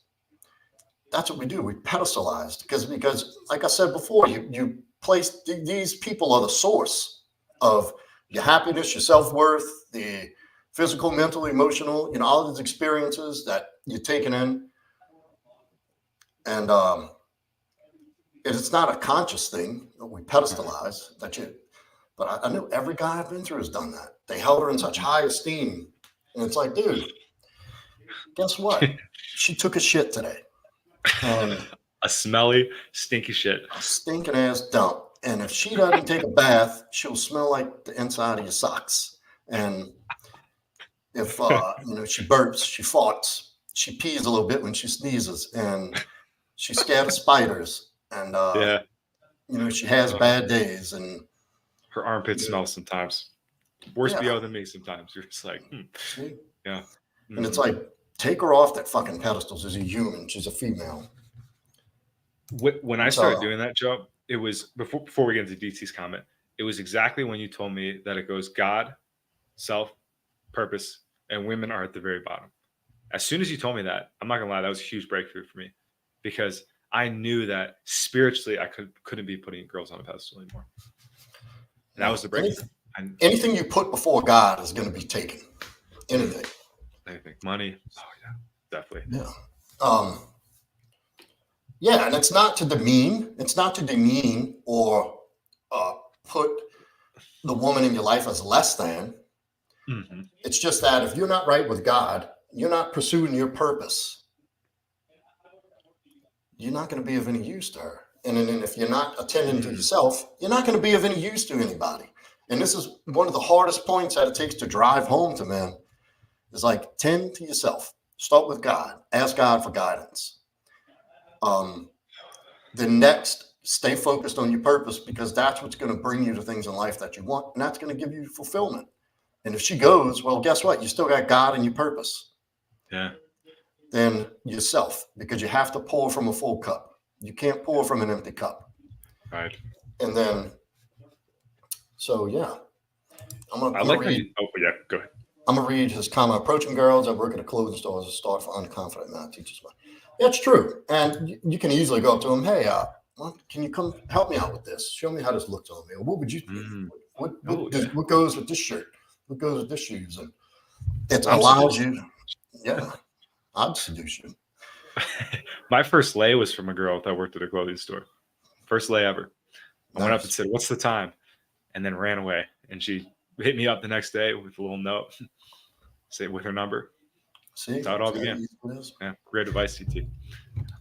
That's what we do. We pedestalize because like I said before, you place these people are the source of your happiness, your self-worth, the physical, mental, emotional, all these experiences that you're taking in. And it's not a conscious thing that we pedestalize but I know every guy I've been through has done that. They held her in such high esteem. And it's like, dude, guess what? She took a shit today. And a smelly, stinky shit. A stinking ass dump. And if she doesn't take a bath, she'll smell like the inside of your socks. And if she burps, she farts, she pees a little bit when she sneezes, and she's scared of spiders. And she has bad days, and her armpits smell sometimes. Worse BO than me sometimes. You're just like, yeah. And it's like, take her off that fucking pedestal. She's a human. She's a female. When I started doing that, Joe, it was before we get into DT's comment, it was exactly when you told me that it goes God, self, purpose, and women are at the very bottom. As soon as you told me that, I'm not gonna lie, that was a huge breakthrough for me, because I knew that spiritually I couldn't be putting girls on a pedestal anymore. And that was the breakthrough. Anything you put before God is going to be taken. Anything. Money. Oh yeah, definitely. Yeah. And it's not to demean. It's not to demean or put the woman in your life as less than. Mm-hmm. It's just that if you're not right with God, you're not pursuing your purpose, you're not going to be of any use to her. And then if you're not attending to yourself, you're not going to be of any use to anybody. And this is one of the hardest points that it takes to drive home to men, is like, tend to yourself. Start with God. Ask God for guidance. Then next, stay focused on your purpose, because that's what's going to bring you to things in life that you want. And that's going to give you fulfillment. And if she goes, well, guess what? You still got God and your purpose. Yeah. Then yourself, because you have to pour from a full cup. You can't pour from an empty cup. Right. And then, so yeah. Go ahead. I'm going to read his comment. Approaching girls that work at a clothing store is a start for unconfident man teachers. That's true. And you can easily go up to them. Hey, can you come help me out with this? Show me how this looks on me. Or what would you think? What goes with this shirt? What goes with this shoes? And it allows you. Yeah. I'd seduce you. My first lay was from a girl that worked at a clothing store. First lay ever. I went up and said, "What's the time?" And then ran away. And she hit me up the next day with a little note, say with her number. See, that's how it all began. Yeah, great advice, CT.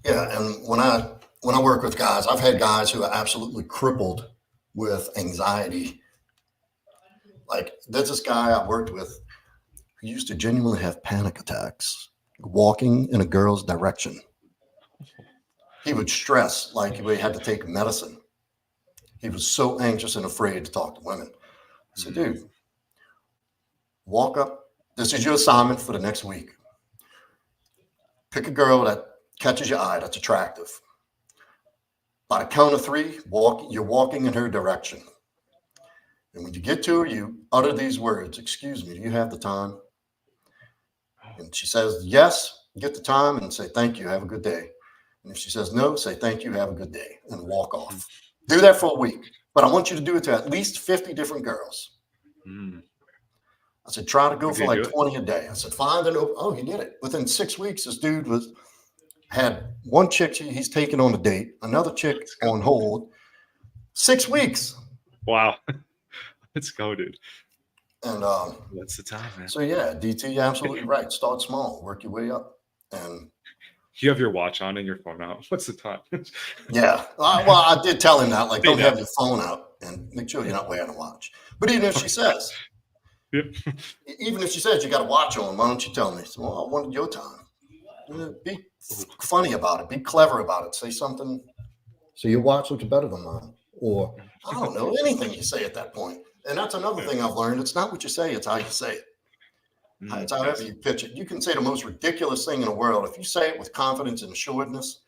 Yeah, and when I work with guys, I've had guys who are absolutely crippled with anxiety. Like, there's this guy I worked with who used to genuinely have panic attacks walking in a girl's direction. He would stress like he had to take medicine. He was so anxious and afraid to talk to women. I said, dude, walk up. This is your assignment for the next week. Pick a girl that catches your eye, that's attractive. By the count of 3, you're walking in her direction. And when you get to her, you utter these words: "Excuse me, do you have the time?" And she says yes, get the time, and say, "Thank you, have a good day." And if she says no, say, "Thank you, have a good day," and walk off. Do that for a week. But I want you to do it to at least 50 different girls. I said, try to go for like 20 a day. I said, find an open. Oh, he did it. Within 6 weeks, this dude had one chick he's taken on a date, another chick on hold. 6 weeks. Wow. Let's go, dude. And that's the time, man. So yeah, DT, you're absolutely right. Start small, work your way up. And you have your watch on and your phone out. What's the time? Yeah. Well, I did tell him that, like, don't have your phone out and make sure you're not wearing a watch. But even if she says, Yep. Even if she says you got to watch on, why don't you tell me? So, well, I wanted your time. Be funny about it. Be clever about it. Say something. So your watch looks better than mine. Or I don't know, anything you say at that point. And that's another thing I've learned. It's not what you say, it's how you say it. It's however you pitch it. You can say the most ridiculous thing in the world. If you say it with confidence and assuredness,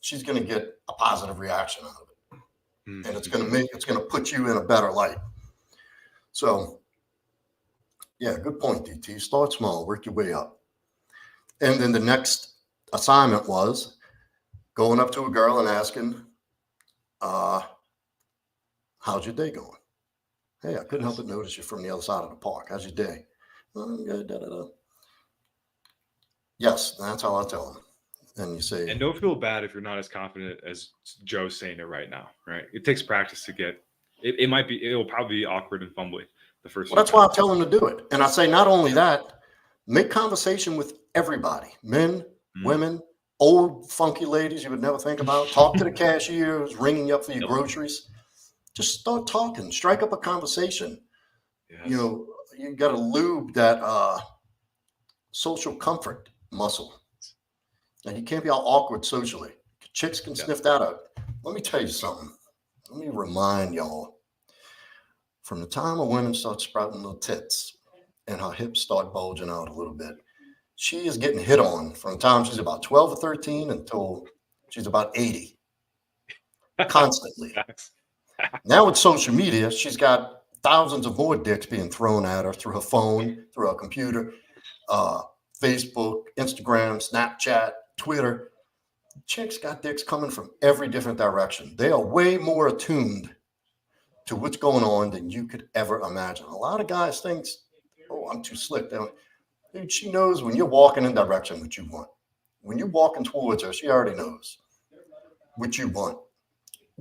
she's going to get a positive reaction out of it. And it's going to put you in a better light. So, yeah, good point, DT. Start small, work your way up. And then the next assignment was going up to a girl and asking, how's your day going? Hey, I couldn't help but notice you're from the other side of the park. How's your day? Oh, good, da, da, da. Yes, that's how I tell them. And you say, and don't feel bad if you're not as confident as Joe's saying it right now, right? It takes practice to get it. It'll probably be awkward and fumbly the first. Well, that's why I tell them to do it. And I say, not only that, make conversation with everybody, men, women, old funky ladies you would never think about. Talk to the cashier who's ringing you up for your groceries. Just start talking, strike up a conversation. Yes. You know, you got to lube that social comfort muscle. And you can't be all awkward socially. Chicks can sniff that out. Let me tell you something. Let me remind y'all. From the time a woman starts sprouting little tits and her hips start bulging out a little bit, she is getting hit on from the time she's about 12 or 13 until she's about 80. Constantly. Now with social media, she's got thousands of more dicks being thrown at her through her phone, through her computer, Facebook, Instagram, Snapchat, Twitter. Chicks got dicks coming from every different direction. They are way more attuned to what's going on than you could ever imagine. A lot of guys think, oh, I'm too slick. Dude, she knows when you're walking in direction what you want. When you're walking towards her, she already knows what you want.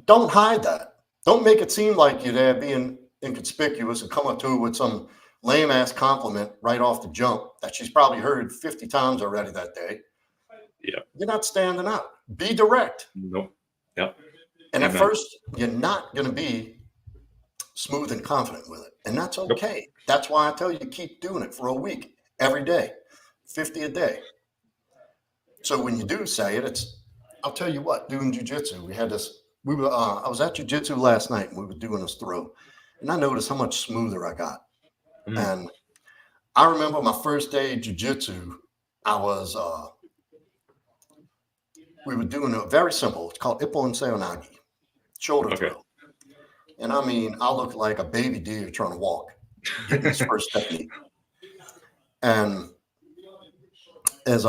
Don't hide that. Don't make it seem like you're there being inconspicuous and come up to her with some lame ass compliment right off the jump that she's probably heard 50 times already that day. Yeah. You're not standing out. Be direct. Nope. Yep. And at first, you're not going to be smooth and confident with it. And that's okay. Nope. That's why I tell you to keep doing it for a week, every day, 50 a day. So when you do say it, I'll tell you what, doing jujitsu, I was at jujitsu last night and we were doing this throw. And I noticed how much smoother I got. And I remember my first day of jujitsu, we were doing a very simple, it's called Ippo and Seonagi, shoulder throw. And I mean, I looked like a baby deer trying to walk, getting this first technique. And as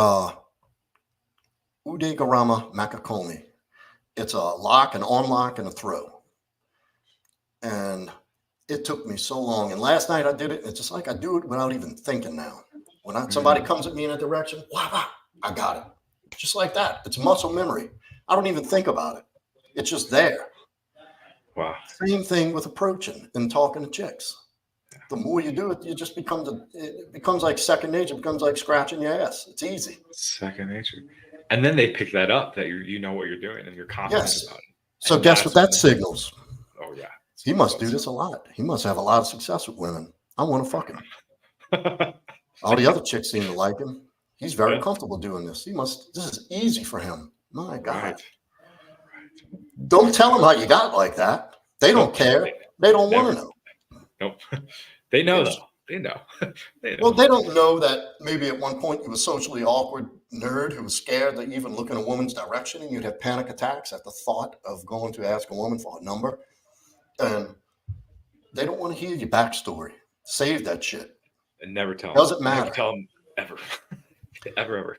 Udegarama Makakomi, it's a lock, an on lock, and a throw. And it took me so long. And last night I did it. It's just like I do it without even thinking now. When somebody comes at me in a direction, I got it. Just like that. It's muscle memory. I don't even think about it. It's just there. Wow. Same thing with approaching and talking to chicks. The more you do it, it becomes like second nature. It becomes like scratching your ass. It's easy. Second nature. And then they pick that up that you know what you're doing and you're confident about it. So guess what that signals? Oh, yeah. He must do this a lot. He must have a lot of success with women. I want to fuck him. All the other chicks seem to like him. He's very comfortable doing this. This is easy for him. My God. Right. Don't tell them how you got like that. They don't care. They don't want to know. Nope. They know though. They know. Well, they don't know that maybe at one point you were a socially awkward nerd who was scared to even look in a woman's direction, and you'd have panic attacks at the thought of going to ask a woman for a number. And they don't want to hear your backstory. Save that shit. And never tell them. Doesn't matter. Never tell them ever. ever.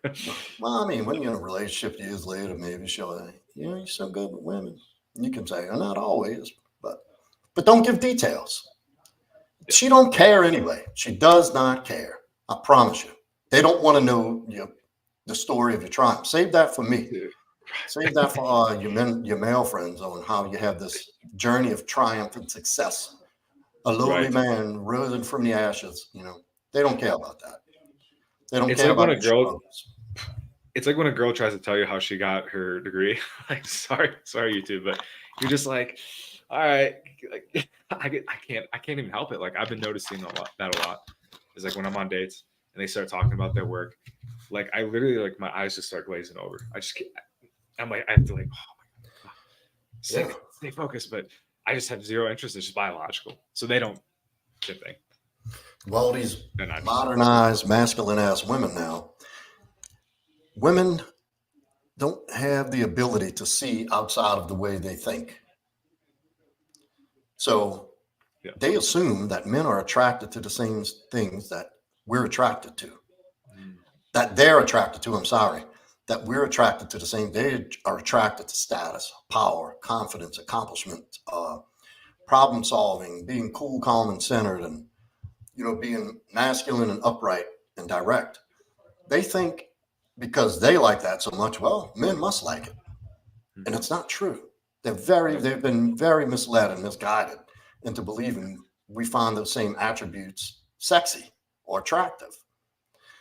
Well, I mean, when you're in a relationship years later, maybe she'll say, you're so good with women. And you can say, not always, but don't give details. She don't care anyway. She does not care. I promise you. They don't want to know the story of your triumph. Save that for me. Save that for your male friends on how you have this journey of triumph and success. A lowly man risen from the ashes. They don't care about that. They don't care about the struggles. It's like when a girl tries to tell you how she got her degree. Like, sorry, you two, but you're just like, all right, like, I can't even help it. Like I've been noticing that a lot. Is like when I'm on dates and they start talking about their work, like I literally like my eyes just start glazing over. I'm like I have to like Yeah. stay focused, but I just have zero interest. It's just biological, so they don't get thing. Well, these They're not interested. modernized, masculine ass women now, women don't have the ability to see outside of the way they think. So Yeah. they assume that men are attracted to the same things that we're attracted to, that they're attracted to. I'm sorry, that we're attracted to the same. They are attracted to status, power, confidence, accomplishment, problem solving, being cool, calm, and centered, and being masculine and upright and direct. They think because they like that so much, well, men must like it, and it's not true. They've been very misled and misguided into believing we find those same attributes sexy or attractive.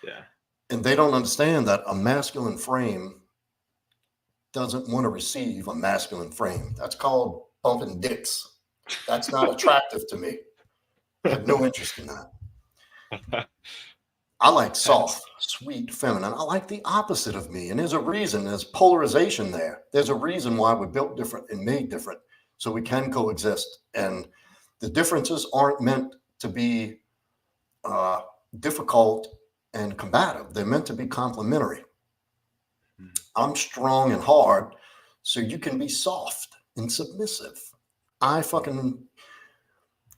Yeah. And they don't understand that a masculine frame doesn't want to receive a masculine frame. That's called bumping dicks. That's not attractive to me. I have no interest in that. I like soft, sweet, feminine. I like the opposite of me. And there's a reason, there's polarization there. There's a reason why we're built different and made different so we can coexist. And the differences aren't meant to be difficult and combative. They're meant to be complementary. I'm strong and hard, so you can be soft and submissive.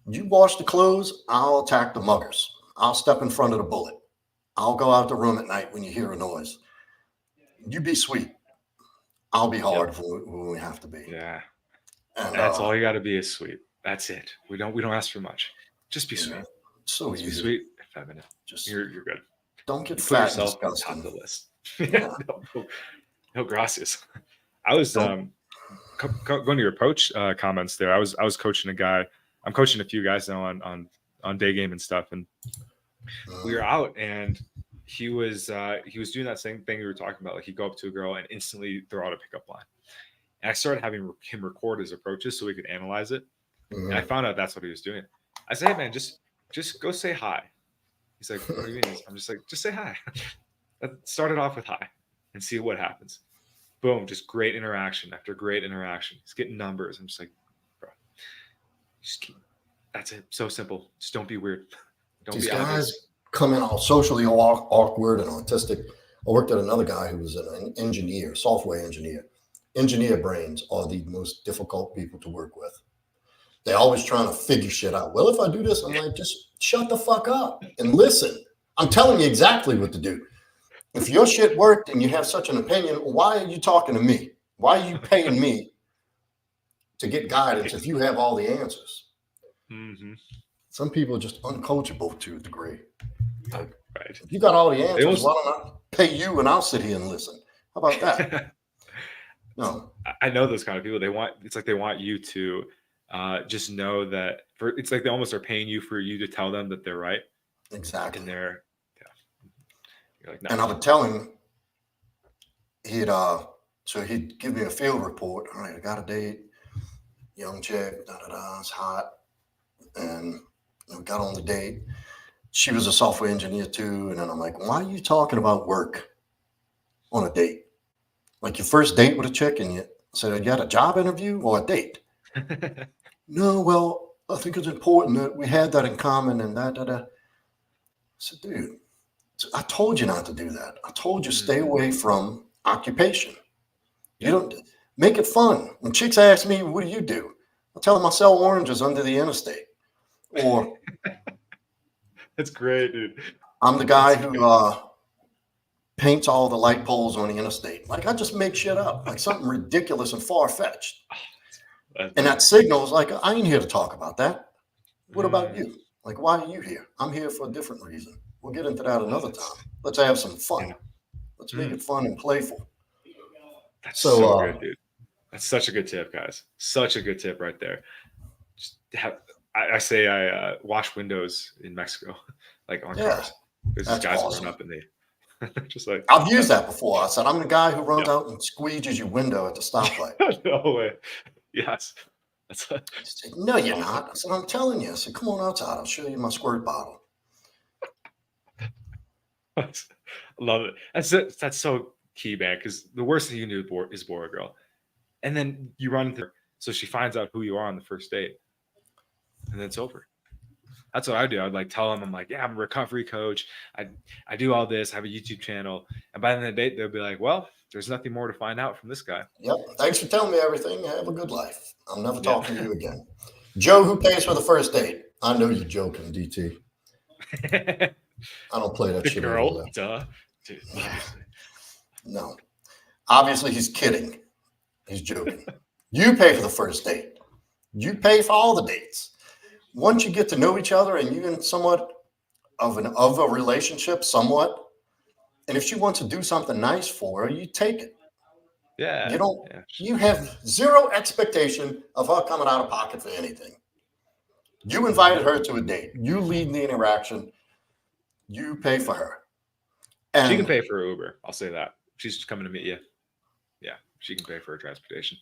You wash the clothes, I'll attack the muggers. I'll step in front of the bullet. I'll go out the room at night when you hear a noise. You be sweet. I'll be hard when we have to be. Yeah. And that's all you got to be is sweet. That's it. We don't ask for much. Just be sweet. So Just easy. be sweet, feminine. Just you're good. Don't get You fat. Put yourself on top of the list. Yeah. No, gracias. I was going to your approach comments there. I was coaching a guy. I'm coaching a few guys now on day game and stuff, and we were out, and he was doing that same thing we were talking about. Like he'd go up to a girl and instantly throw out a pickup line. And I started having him record his approaches so we could analyze it. And I found out that's what he was doing. I said, hey man, just go say hi. He's like, what do you mean? I'm just like, just say hi. Start it off with hi and see what happens. Boom, just great interaction after great interaction. He's getting numbers. I'm just like, bro, that's it. So simple. Just don't be weird. Don't These be guys obvious. Come in all socially awkward and autistic. I worked at another guy who was an engineer, software engineer. Engineer brains are the most difficult people to work with. They're always trying to figure shit out. Well, if I do this, I'm like, just shut the fuck up and listen. I'm telling you exactly what to do. If your shit worked and you have such an opinion, why are you talking to me? Why are you paying me to get guidance if you have all the answers? Mm-hmm. Some people are just uncoachable to a degree. Right. If you got all the answers, why don't I pay you and I'll sit here and listen? How about that? No. I know those kind of people. They want you to just know that it's like they almost are paying you for you to tell them that they're right. Exactly. And you're like, no. And I would tell him he'd give me a field report. All right, I got a date, young chick, it's hot. And we got on the date. She was a software engineer too. And then I'm like, why are you talking about work on a date? Like your first date with a chick and you said, you got a job interview or a date? No, well, I think it's important that we had that in common and that. I said, dude, I told you not to do that. I told you stay away from occupation. You don't make it fun. When chicks ask me, what do you do? I tell them I sell oranges under the interstate. Or that's great, dude. I'm the guy who paints all the light poles on the interstate. Like I just make shit up, like something ridiculous and far-fetched. And that signals like, I ain't here to talk about that. What about you? Like, why are you here? I'm here for a different reason. We'll get into that another time. Let's have some fun. Let's make it fun and playful. That's so good, dude. That's such a good tip, guys. Such a good tip right there. Just I say I wash windows in Mexico, like on cars. There's these guys awesome. run up and they just like. I've used that before. I said, I'm the guy who runs out and squeegees your window at the stoplight. No way. Yes. No, you're awesome. not. I said, I'm telling you. I said, come on outside. I'll show you my squirt bottle. Love it. That's so key, man. Because the worst thing you can do is bore a girl, and then you run into her, so she finds out who you are on the first date, and then it's over. That's what I do. I'd like tell them, I'm like, yeah, I'm a recovery coach. I do all this. I have a YouTube channel, and by the end of the date, they'll be like, well, there's nothing more to find out from this guy. Yep. Thanks for telling me everything. Have a good life. I'm never Yeah. talking to you again. Joe, who pays for the first date? I know you're joking, DT. I don't play that The shit girl, over duh. Dude, there. No. Obviously, he's kidding. He's joking. You pay for the first date. You pay for all the dates. Once you get to know each other and you're in somewhat of a relationship, somewhat, and if she wants to do something nice for her, you take it. Yeah. You don't. Yeah. You have zero expectation of her coming out of pocket for anything. You invited her to a date. You lead the interaction. You pay for her. She can And pay for her Uber. I'll say that. She's just coming to meet you. Yeah, she can pay for her transportation.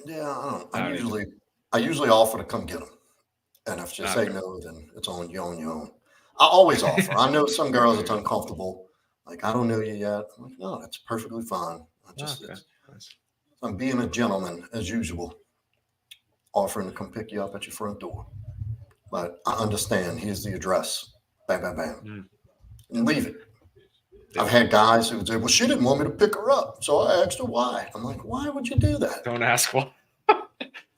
yeah, I don't. I don't need to. I usually offer to come get them. And if you say Okay. no, then it's on you on your own. I always offer. I know some girls it's uncomfortable. Like, I don't know you yet. I'm like, no, that's perfectly fine. Okay. Nice. I'm being a gentleman as usual, offering to come pick you up at your front door. But I understand. Here's the address. Bam, bam, bam, and leave it. Yeah. I've had guys who would say, well, she didn't want me to pick her up. So I asked her why. I'm like, why would you do that? Don't ask why.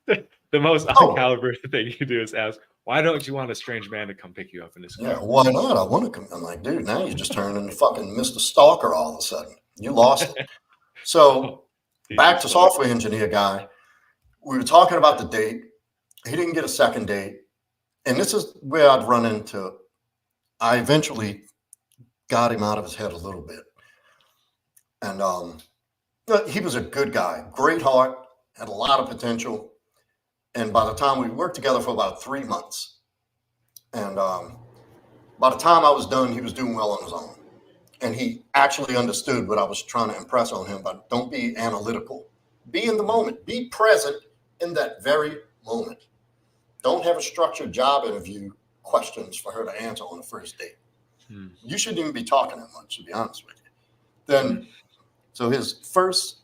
The most Oh, caliber thing you do is ask, why don't you want a strange man to come pick you up in his yeah, car? why not? I want to come. I'm like, dude, now you just turned into fucking Mr. Stalker all of a sudden. You lost it. So back to software engineer guy. We were talking about the date. He didn't get a second date. And this is where I'd run into, I eventually got him out of his head a little bit. And he was a good guy, great heart, had a lot of potential. And by the time we worked together for about 3 months, and by the time I was done, he was doing well on his own. And he actually understood what I was trying to impress on him, but don't be analytical. Be in the moment. Be present in that very moment. Don't have a structured job interview questions for her to answer on the first date. You shouldn't even be talking that much, to be honest with you. Then, so his first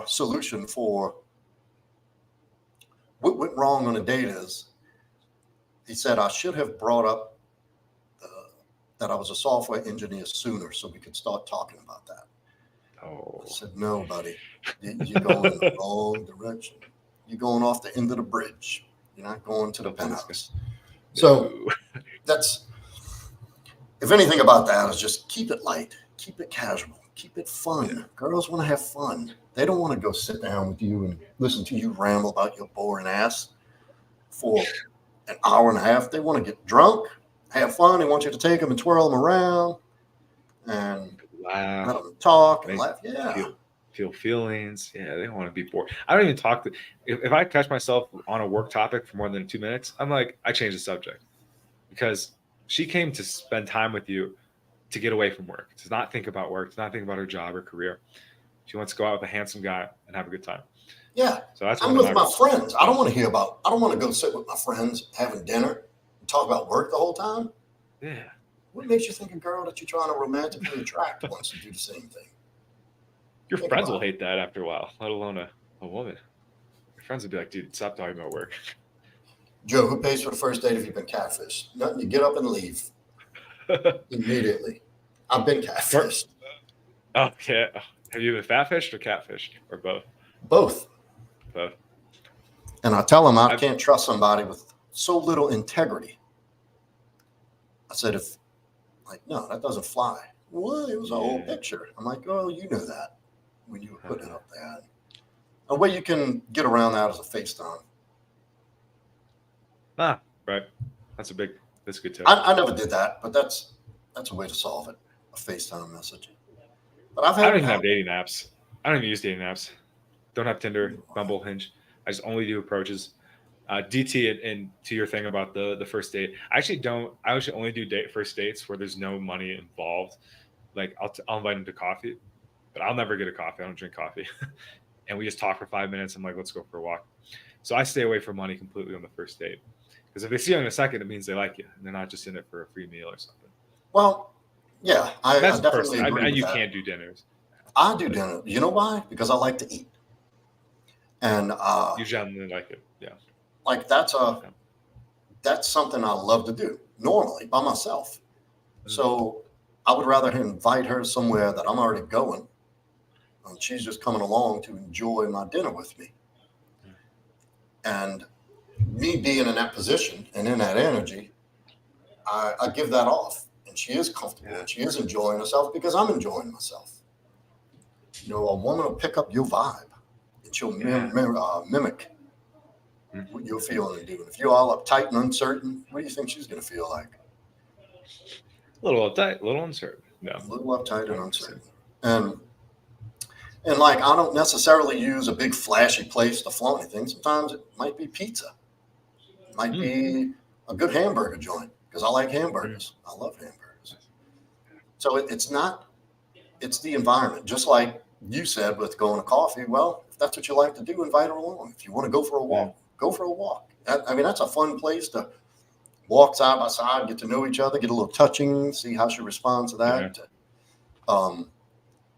solution for what went wrong on a date is he said, I should have brought up that I was a software engineer sooner so we could start talking about that. Oh. I said, no, buddy, you're going in the wrong direction. You're going off the end of the bridge. You're not going to the penthouse. So that's, if anything about that is just keep it light, keep it casual, keep it fun. Girls want to have fun. They don't want to go sit down with you and listen to you ramble about your boring ass for an hour and a half. They want to get drunk, have fun. They want you to take them and twirl them around and laugh, let them talk and laugh. Yeah. Feel feelings. Yeah, they don't want to be bored. I don't even talk if I catch myself on a work topic for more than 2 minutes, I'm like, I change the subject because she came to spend time with you to get away from work, to not think about work, to not think about her job or career. She wants to go out with a handsome guy and have a good time. Yeah. So that's I'm with my friends. I don't want to go sit with my friends having dinner and talk about work the whole time. Yeah. What makes you think a girl that you're trying to romantically attract wants to do the same thing? Your friends will hate that after a while, let alone a woman. Your friends will be like, dude, stop talking about work. Joe, who pays for the first date if you've been catfished? Nothing. You get up and leave immediately. I've been catfished. Okay. Have you been fatfished or catfished or both? Both. Both. And I tell them I can't trust somebody with so little integrity. I said, no, that doesn't fly. Well, it was a whole picture. I'm like, oh, you knew that when you were putting it up there. A way you can get around that is a FaceTime. Ah, right. That's a good tip. I never did that, but that's a way to solve it. A FaceTime message. But I don't even have dating apps. I don't even use dating apps. Don't have Tinder, Bumble, Hinge. I just only do approaches. DT, and to your thing about the first date, I actually only do first dates where there's no money involved. Like I'll invite them to coffee, but I'll never get a coffee. I don't drink coffee. and we just talk for 5 minutes. I'm like, let's go for a walk. So I stay away from money completely on the first date, because if they see you in a second, it means they like you, and they're not just in it for a free meal or something. Well, yeah, I That's definitely personally. agree with You that. can't do dinners. I do dinner. You know why? Because I like to eat, and You generally like it. Yeah. like that's something I love to do normally by myself. So I would rather invite her somewhere that I'm already going, and she's just coming along to enjoy my dinner with me. And me being in that position and in that energy, I give that off. And she is comfortable and she is enjoying herself because I'm enjoying myself. You know, a woman will pick up your vibe and she'll mimic what you're feeling and doing. If you're all uptight and uncertain, what do you think she's going to feel like? A little uptight, a little uncertain. Yeah. A little uptight and uncertain. And like, I don't necessarily use a big flashy place to flaunt anything. Sometimes it might be pizza. It might be a good hamburger joint because I like hamburgers. I love hamburgers. So it's not, it's the environment. Just like you said with going to coffee. Well, if that's what you like to do, invite her along. If you want to go for a walk, go for a walk. I mean, that's a fun place to walk side by side, get to know each other, get a little touching, see how she responds to that.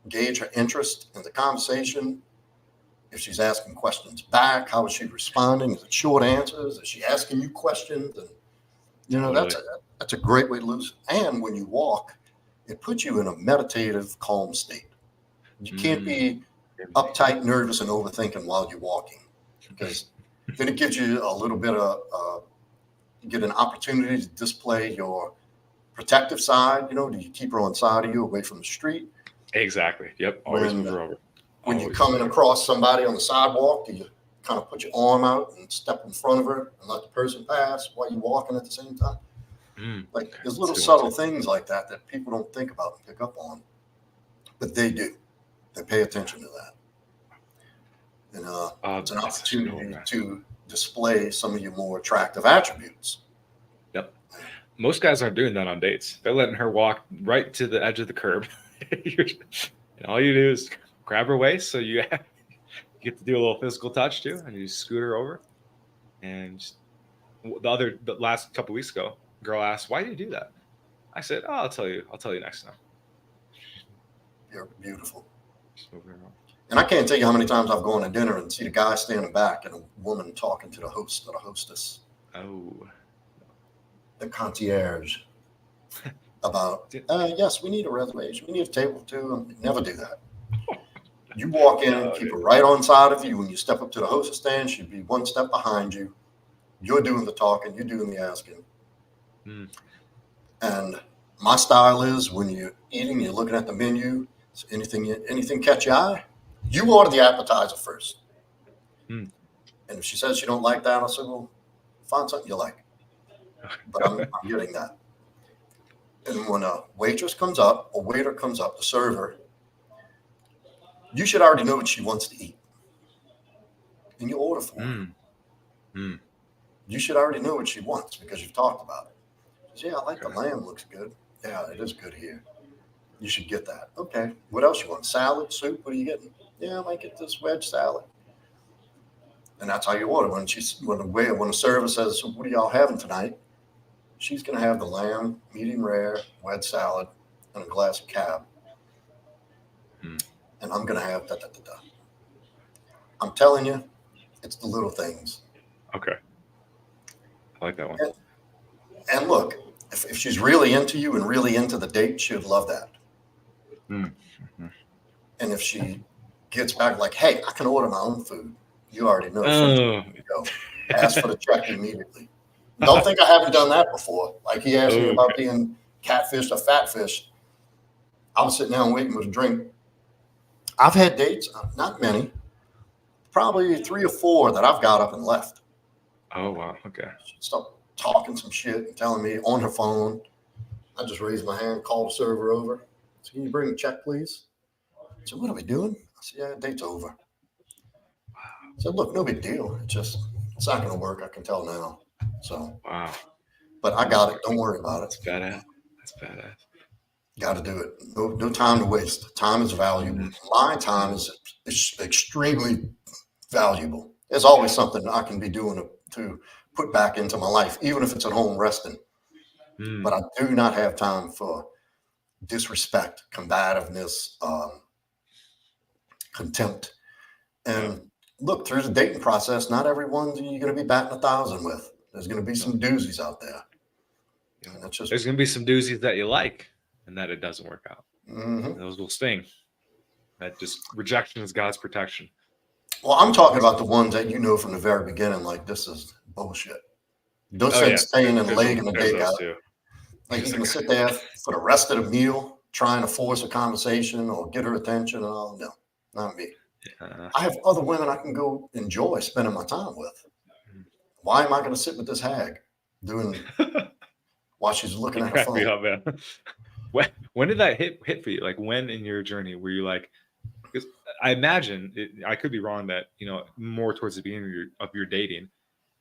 Gauge her interest in the conversation. If she's asking questions back, how is she responding? Is it short answers? Is she asking you questions? And you know, that's a great way to lose. And when you walk, it puts you in a meditative, calm state. You can't be uptight, nervous, and overthinking while you're walking, because then it gives you a little bit of you get an opportunity to display your protective side. You know, do you keep her on side of you, away from the street? Exactly. Yep. Always move her over. When you're coming across somebody on the sidewalk, do you kind of put your arm out and step in front of her and let the person pass while you're walking at the same time? Like, there's little subtle things like that that people don't think about and pick up on, but they do. They pay attention to that. And it's an opportunity to display some of your more attractive attributes. Yep. Most guys aren't doing that on dates. They're letting her walk right to the edge of the curb. And all you do is grab her waist, so you get to do a little physical touch too, and you scoot her over. And the last couple of weeks ago, girl asked, "Why do you do that?" I said, "Oh, I'll tell you next time." You're beautiful. And I can't tell you how many times I've gone to dinner and see the guy standing back and a woman talking to the host or the hostess. Oh. The concierge. About, yes, we need a reservation. We need a table too. Never do that. You walk in, keep her right on side of you. When you step up to the hostess stand, she'd be one step behind you. You're doing the talking, you're doing the asking. And my style is, when you're eating, you're looking at the menu. So anything catch your eye? You order the appetizer first. And if she says she don't like that, I'll say, well, find something you like. But I'm getting that. And when a waitress comes up, a waiter comes up, the server, you should already know what she wants to eat. And you order for her. You should already know what she wants because you've talked about it. She says, yeah, I like the lamb, looks good. Yeah, it is good here. You should get that. Okay. What else you want? Salad, soup? What are you getting? Yeah, I might get this wedge salad. And that's how you order. When the server says, so what are y'all having tonight? She's going to have the lamb, medium rare, wedge salad, and a glass of cab. And I'm going to have da-da-da-da. I'm telling you, it's the little things. Okay. I like that one. And look, if she's really into you and really into the date, she would love that. And if she gets back like, hey, I can order my own food, you already know. Go. Ask for the check immediately. Don't think I haven't done that before. Like, he asked me about being catfish or fatfish. I was sitting down waiting with a drink. I've had dates, not many, probably 3 or 4 that I've got up and left. Oh, wow. Okay. She'd start talking some shit and telling me on her phone. I just raised my hand, called the server over. So, can you bring a check, please? I said, what are we doing? I said, yeah, date's over. I said, look, no big deal. It's not going to work. I can tell now. So, wow. But I got it. Don't worry about it. That's badass. Got to do it. No time to waste. Time is valuable. My time is extremely valuable. There's always something I can be doing to put back into my life, even if it's at home resting. But I do not have time for disrespect, combativeness, contempt. And look, through the dating process, not everyone you're going to be batting 1,000 with. There's going to be some doozies out there. And that's just, There's going to be some doozies that you like and that it doesn't work out. mhm. Those will sting. That just rejection is God's protection. Well, I'm talking about the ones that you know from the very beginning, like this is bullshit. Don't send staying and legging the date out. Too. Like you're gonna sit there for the rest of the meal trying to force a conversation or get her attention and all. No, not me. I have other women I can go enjoy spending my time with. Why am I gonna sit with this hag doing while she's looking at her phone? Up, man. When did that hit for you? Like when in your journey were you like, because I imagine I could be wrong that, you know, more towards the beginning of your dating,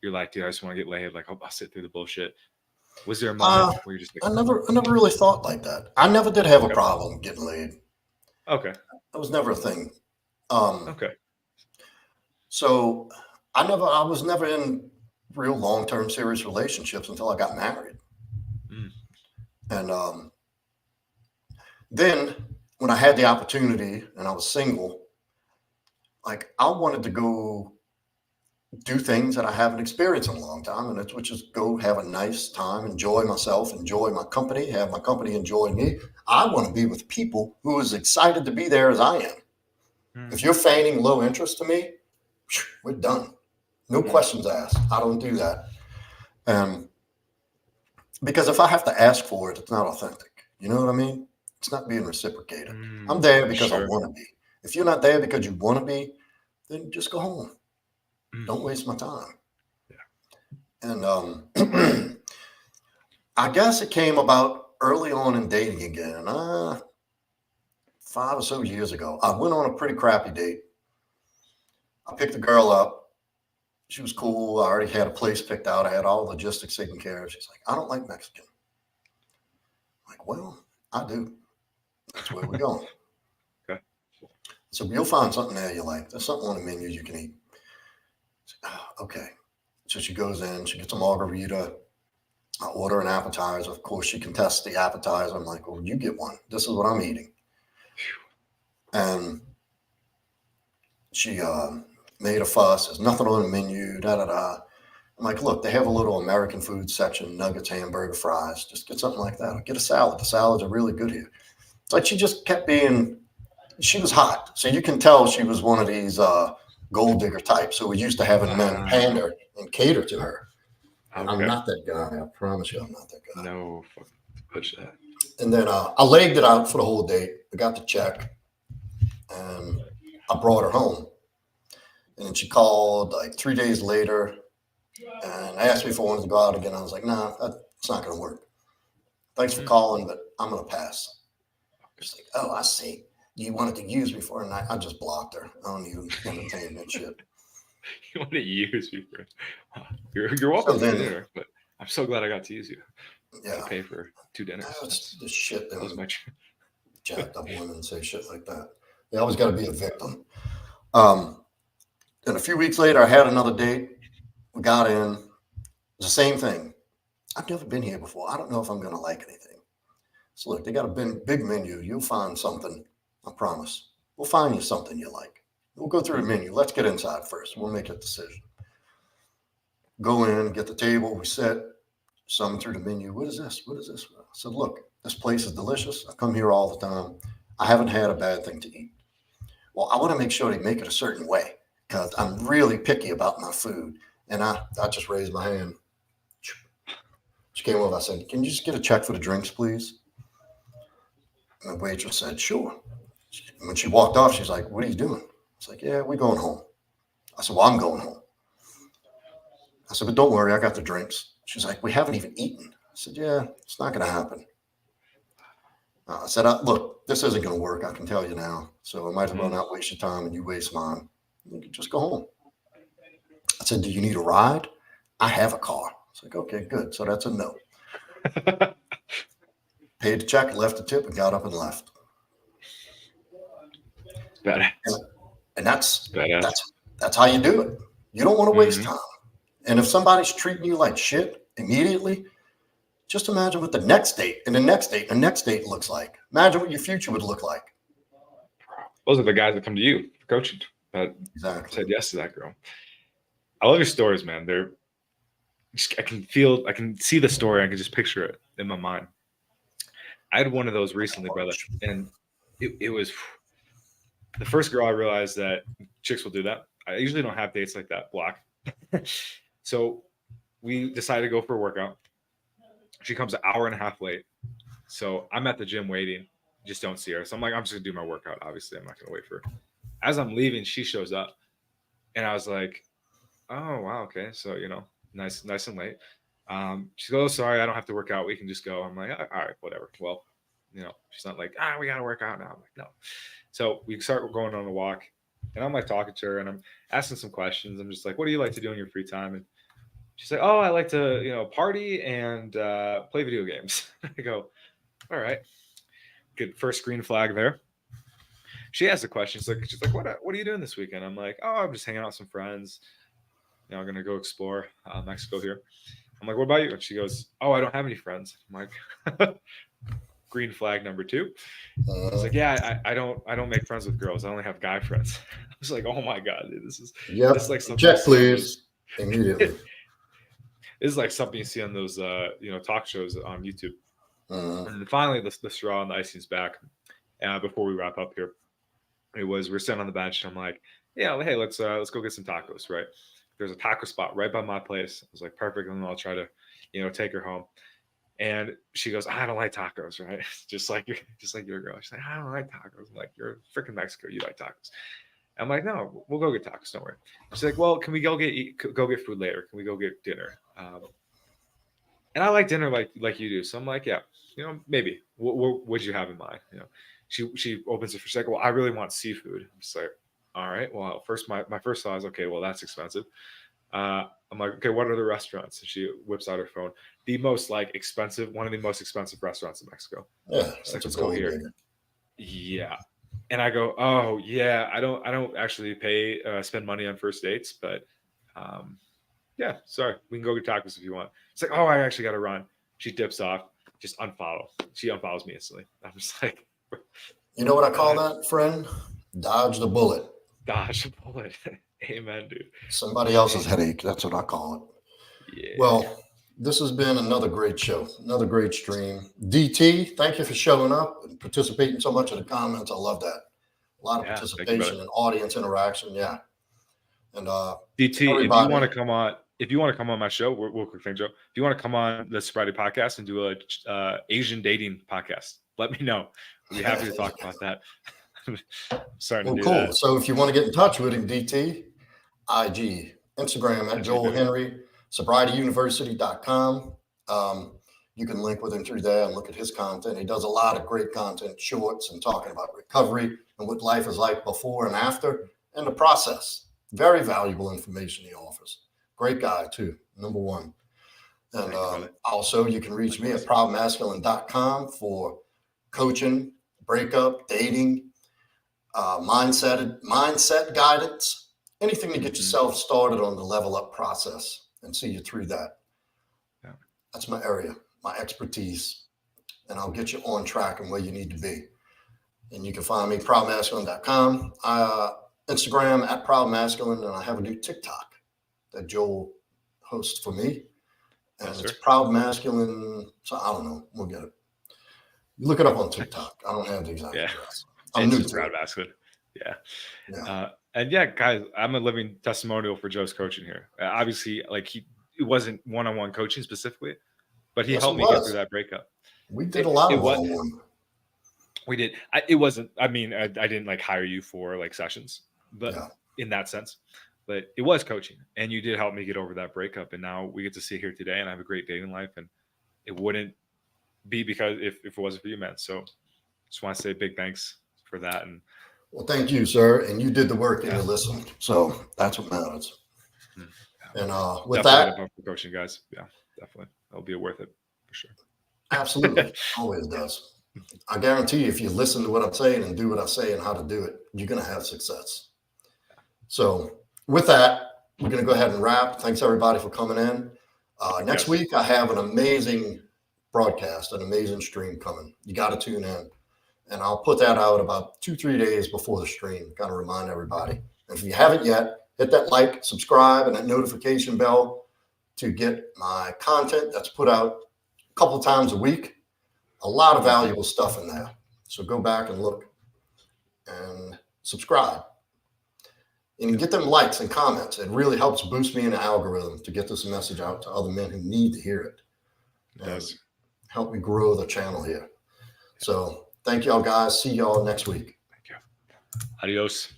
you're like, dude, I just want to get laid. Like, I'll sit through the bullshit. Was there a moment where you're just like, I never really thought like that. I never did have a problem getting laid. Okay. That was never a thing. Okay. So I was never in real long-term serious relationships until I got married. And then when I had the opportunity and I was single, like I wanted to go do things that I haven't experienced in a long time, and which is go have a nice time, enjoy myself, enjoy my company, have my company enjoy me. I want to be with people who is excited to be there as I am. If you're feigning low interest to me, we're done. No questions asked. I don't do that. Because if I have to ask for it, it's not authentic. You know what I mean? It's not being reciprocated. I'm there because I want to be. If you're not there because you want to be, then just go home. Don't waste my time. And I guess it came about early on in dating again. 5 or so years ago, I went on a pretty crappy date. I picked the girl up. She was cool. I already had a place picked out. I had all the logistics taken care of. She's like, I don't like Mexican. I'm like, well, I do. That's where we're going. Okay. So you'll find something there you like. There's something on the menu you can eat. Okay. So she goes in, she gets a margarita. I order an appetizer. Of course, she contests the appetizer. I'm like, well, you get one. This is what I'm eating. And she made a fuss. There's nothing on the menu, da-da-da. I'm like, look, they have a little American food section, nuggets, hamburger, fries. Just get something like that. Or get a salad. The salads are really good here. It's like she just kept being, she was hot. So you can tell she was one of these gold digger types who was used to having men pander and cater to her. And I'm not that guy. I promise you I'm not that guy. No, push that. And then I legged it out for the whole date. I got the check. And I brought her home. And then she called like 3 days later and asked me if I wanted to go out again. I was like, nah, it's not going to work. Thanks for calling, but I'm going to pass. She's like, oh, I see. You wanted to use me for a night. I just blocked her. I don't even entertain that shit. You want to use me for you're welcome to dinner, but I'm so glad I got to use you. Yeah. To pay for 2 dinners. That's the shit that was my jacked up women say shit like that. They always got to be a victim. Then a few weeks later, I had another date. We got in. The same thing. I've never been here before. I don't know if I'm going to like anything. So look, they got a big menu. You'll find something. I promise. We'll find you something you like. We'll go through the menu. Let's get inside first. We'll make a decision. Go in, get the table. We sit. Some through the menu. What is this? What is this? I said, look, this place is delicious. I come here all the time. I haven't had a bad thing to eat. Well, I want to make sure they make it a certain way because I'm really picky about my food. And I just raised my hand. She came over. I said, can you just get a check for the drinks, please? And the waitress said, sure. When she walked off, she's like, what are you doing? I was like, yeah, we're going home. I said, well, I'm going home. I said, but don't worry, I got the drinks. She's like, we haven't even eaten. I said, yeah, it's not going to happen. I said, look, this isn't going to work. I can tell you now. So I might as well not waste your time and you waste mine. You can just go home. I said, do you need a ride? I have a car. It's like, okay, good. So that's a no. paid the check, left the tip, and got up and left. Badass. And that's Badass. that's how you do it. You don't want to waste Mhm. time. And if somebody's treating you like shit immediately, just imagine what the next date and the next date and the next date looks like. Imagine what your future would look like. Those are the guys that come to you for coaching that Exactly. said yes to that girl. I love your stories, man. I can see the story. I can just picture it in my mind. I had one of those recently, brother, and it was the first girl I realized that chicks will do that. I usually don't have dates like that, block. So we decided to go for a workout. She comes an hour and a half late. So I'm at the gym waiting, just don't see her. So I'm like, I'm just gonna do my workout. Obviously, I'm not gonna wait for her. As I'm leaving, she shows up. And I was like, oh wow, okay. So, nice and late. She goes, oh, sorry, I don't have to work out. We can just go. I'm like, all right, whatever. Well, she's not like, we gotta work out now. I'm like, no. So we start going on a walk, and I'm like talking to her, and I'm asking some questions. I'm just like, what do you like to do in your free time? And she's like, oh, I like to, party and play video games. I go, all right, good first green flag there. She asked a question. She's like, what are you doing this weekend? I'm like, oh, I'm just hanging out with some friends. I'm gonna go explore Mexico here. I'm like, what about you? And she goes, oh, I don't have any friends. I'm like, green flag number 2. It's like, yeah, I don't make friends with girls. I only have guy friends. I was like, oh my god, dude, this is like something. Check, please. Immediately. This is like something you see on those talk shows on YouTube. And finally, the straw on the icing's back. Before we wrap up here, we're sitting on the bench, and I'm like, yeah, hey, let's go get some tacos, right? There's a taco spot right by my place. I was like, perfect, and then I'll try to, take her home. And she goes, I don't like tacos, right? just like your girl. She's like, I don't like tacos. I'm like, you're freaking Mexico. You like tacos. I'm like, no, we'll go get tacos. Don't worry. She's like, well, can we go get food later? Can we go get dinner? And I like dinner like you do. So I'm like, yeah, maybe. What would you have in mind? She opens it for a second. Well, I really want seafood. I'm just like, all right. Well, first my first thought is, okay, well, that's expensive. I'm like, okay, what are the restaurants? And she whips out her phone. One of the most expensive restaurants in Mexico. Yeah, like, let's go here. Yeah. And I go, oh yeah, I don't actually spend money on first dates, but yeah, sorry, we can go get tacos if you want. It's like, oh, I actually got to run. She dips off, just unfollow. She unfollows me instantly. I'm just like, you know what I call that, friend? Dodge the bullet. Dodge the bullet. Amen, dude. Somebody else's headache. That's what I call it. Yeah. Well, this has been another great show, another great stream. DT, thank you for showing up and participating so much in the comments. I love that. A lot of participation and audience interaction. Yeah. And DT, if you want to come on my show, real quick thing, Joe. If you want to come on the Sobriety podcast and do a Asian dating podcast, let me know. We'll be happy to talk about that. Starting to do that. So if you want to get in touch with him, DT, IG, Instagram at Joel Henry, sobrietyuniversity.com. You can link with him through there and look at his content. He does a lot of great content, shorts, and talking about recovery and what life is like before and after, and the process. Very valuable information he offers. Great guy, too, number one. And also, you can reach me at proudmasculine.com for coaching, breakup, dating, mindset guidance, anything to get yourself started on the level up process and see you through that. Yeah. That's my area, my expertise, and I'll get you on track and where you need to be. And you can find me proudmasculine.com, Instagram at proudmasculine, and I have a new TikTok that Joel hosts for me. And it's Proud Masculine. So I don't know. We'll get it. You look it up on TikTok. I don't have the exact address. I'm new to Proud Masculine. Yeah. And yeah, guys, I'm a living testimonial for Joe's coaching here. Obviously, it wasn't one-on-one coaching specifically, but he helped me get through that breakup. We did a lot of one-on-one. We did. It wasn't. I mean, I didn't hire you for sessions, but in that sense. But it was coaching, and you did help me get over that breakup. And now we get to sit here today, and I have a great dating life. And it wouldn't be because if it wasn't for you, man. So just want to say big thanks for that. And well, thank you, sir. And you did the work and you listened. So that's what matters. And with definitely that, for coaching, guys, yeah, definitely, it'll be worth it for sure. Absolutely. Always does. I guarantee you, if you listen to what I'm saying and do what I say and how to do it, you're going to have success. So with that, we're going to go ahead and wrap. Thanks everybody for coming in. Next week, I have an amazing broadcast, an amazing stream coming. You got to tune in. And I'll put that out about 2-3 days before the stream. Got to remind everybody. And if you haven't yet, hit that like, subscribe, and that notification bell to get my content that's put out a couple of times a week. A lot of valuable stuff in there. So go back and look and subscribe. And get them likes and comments. It really helps boost me in the algorithm to get this message out to other men who need to hear it. It does. Help me grow the channel here. So thank y'all guys. See y'all next week. Thank you. Adios.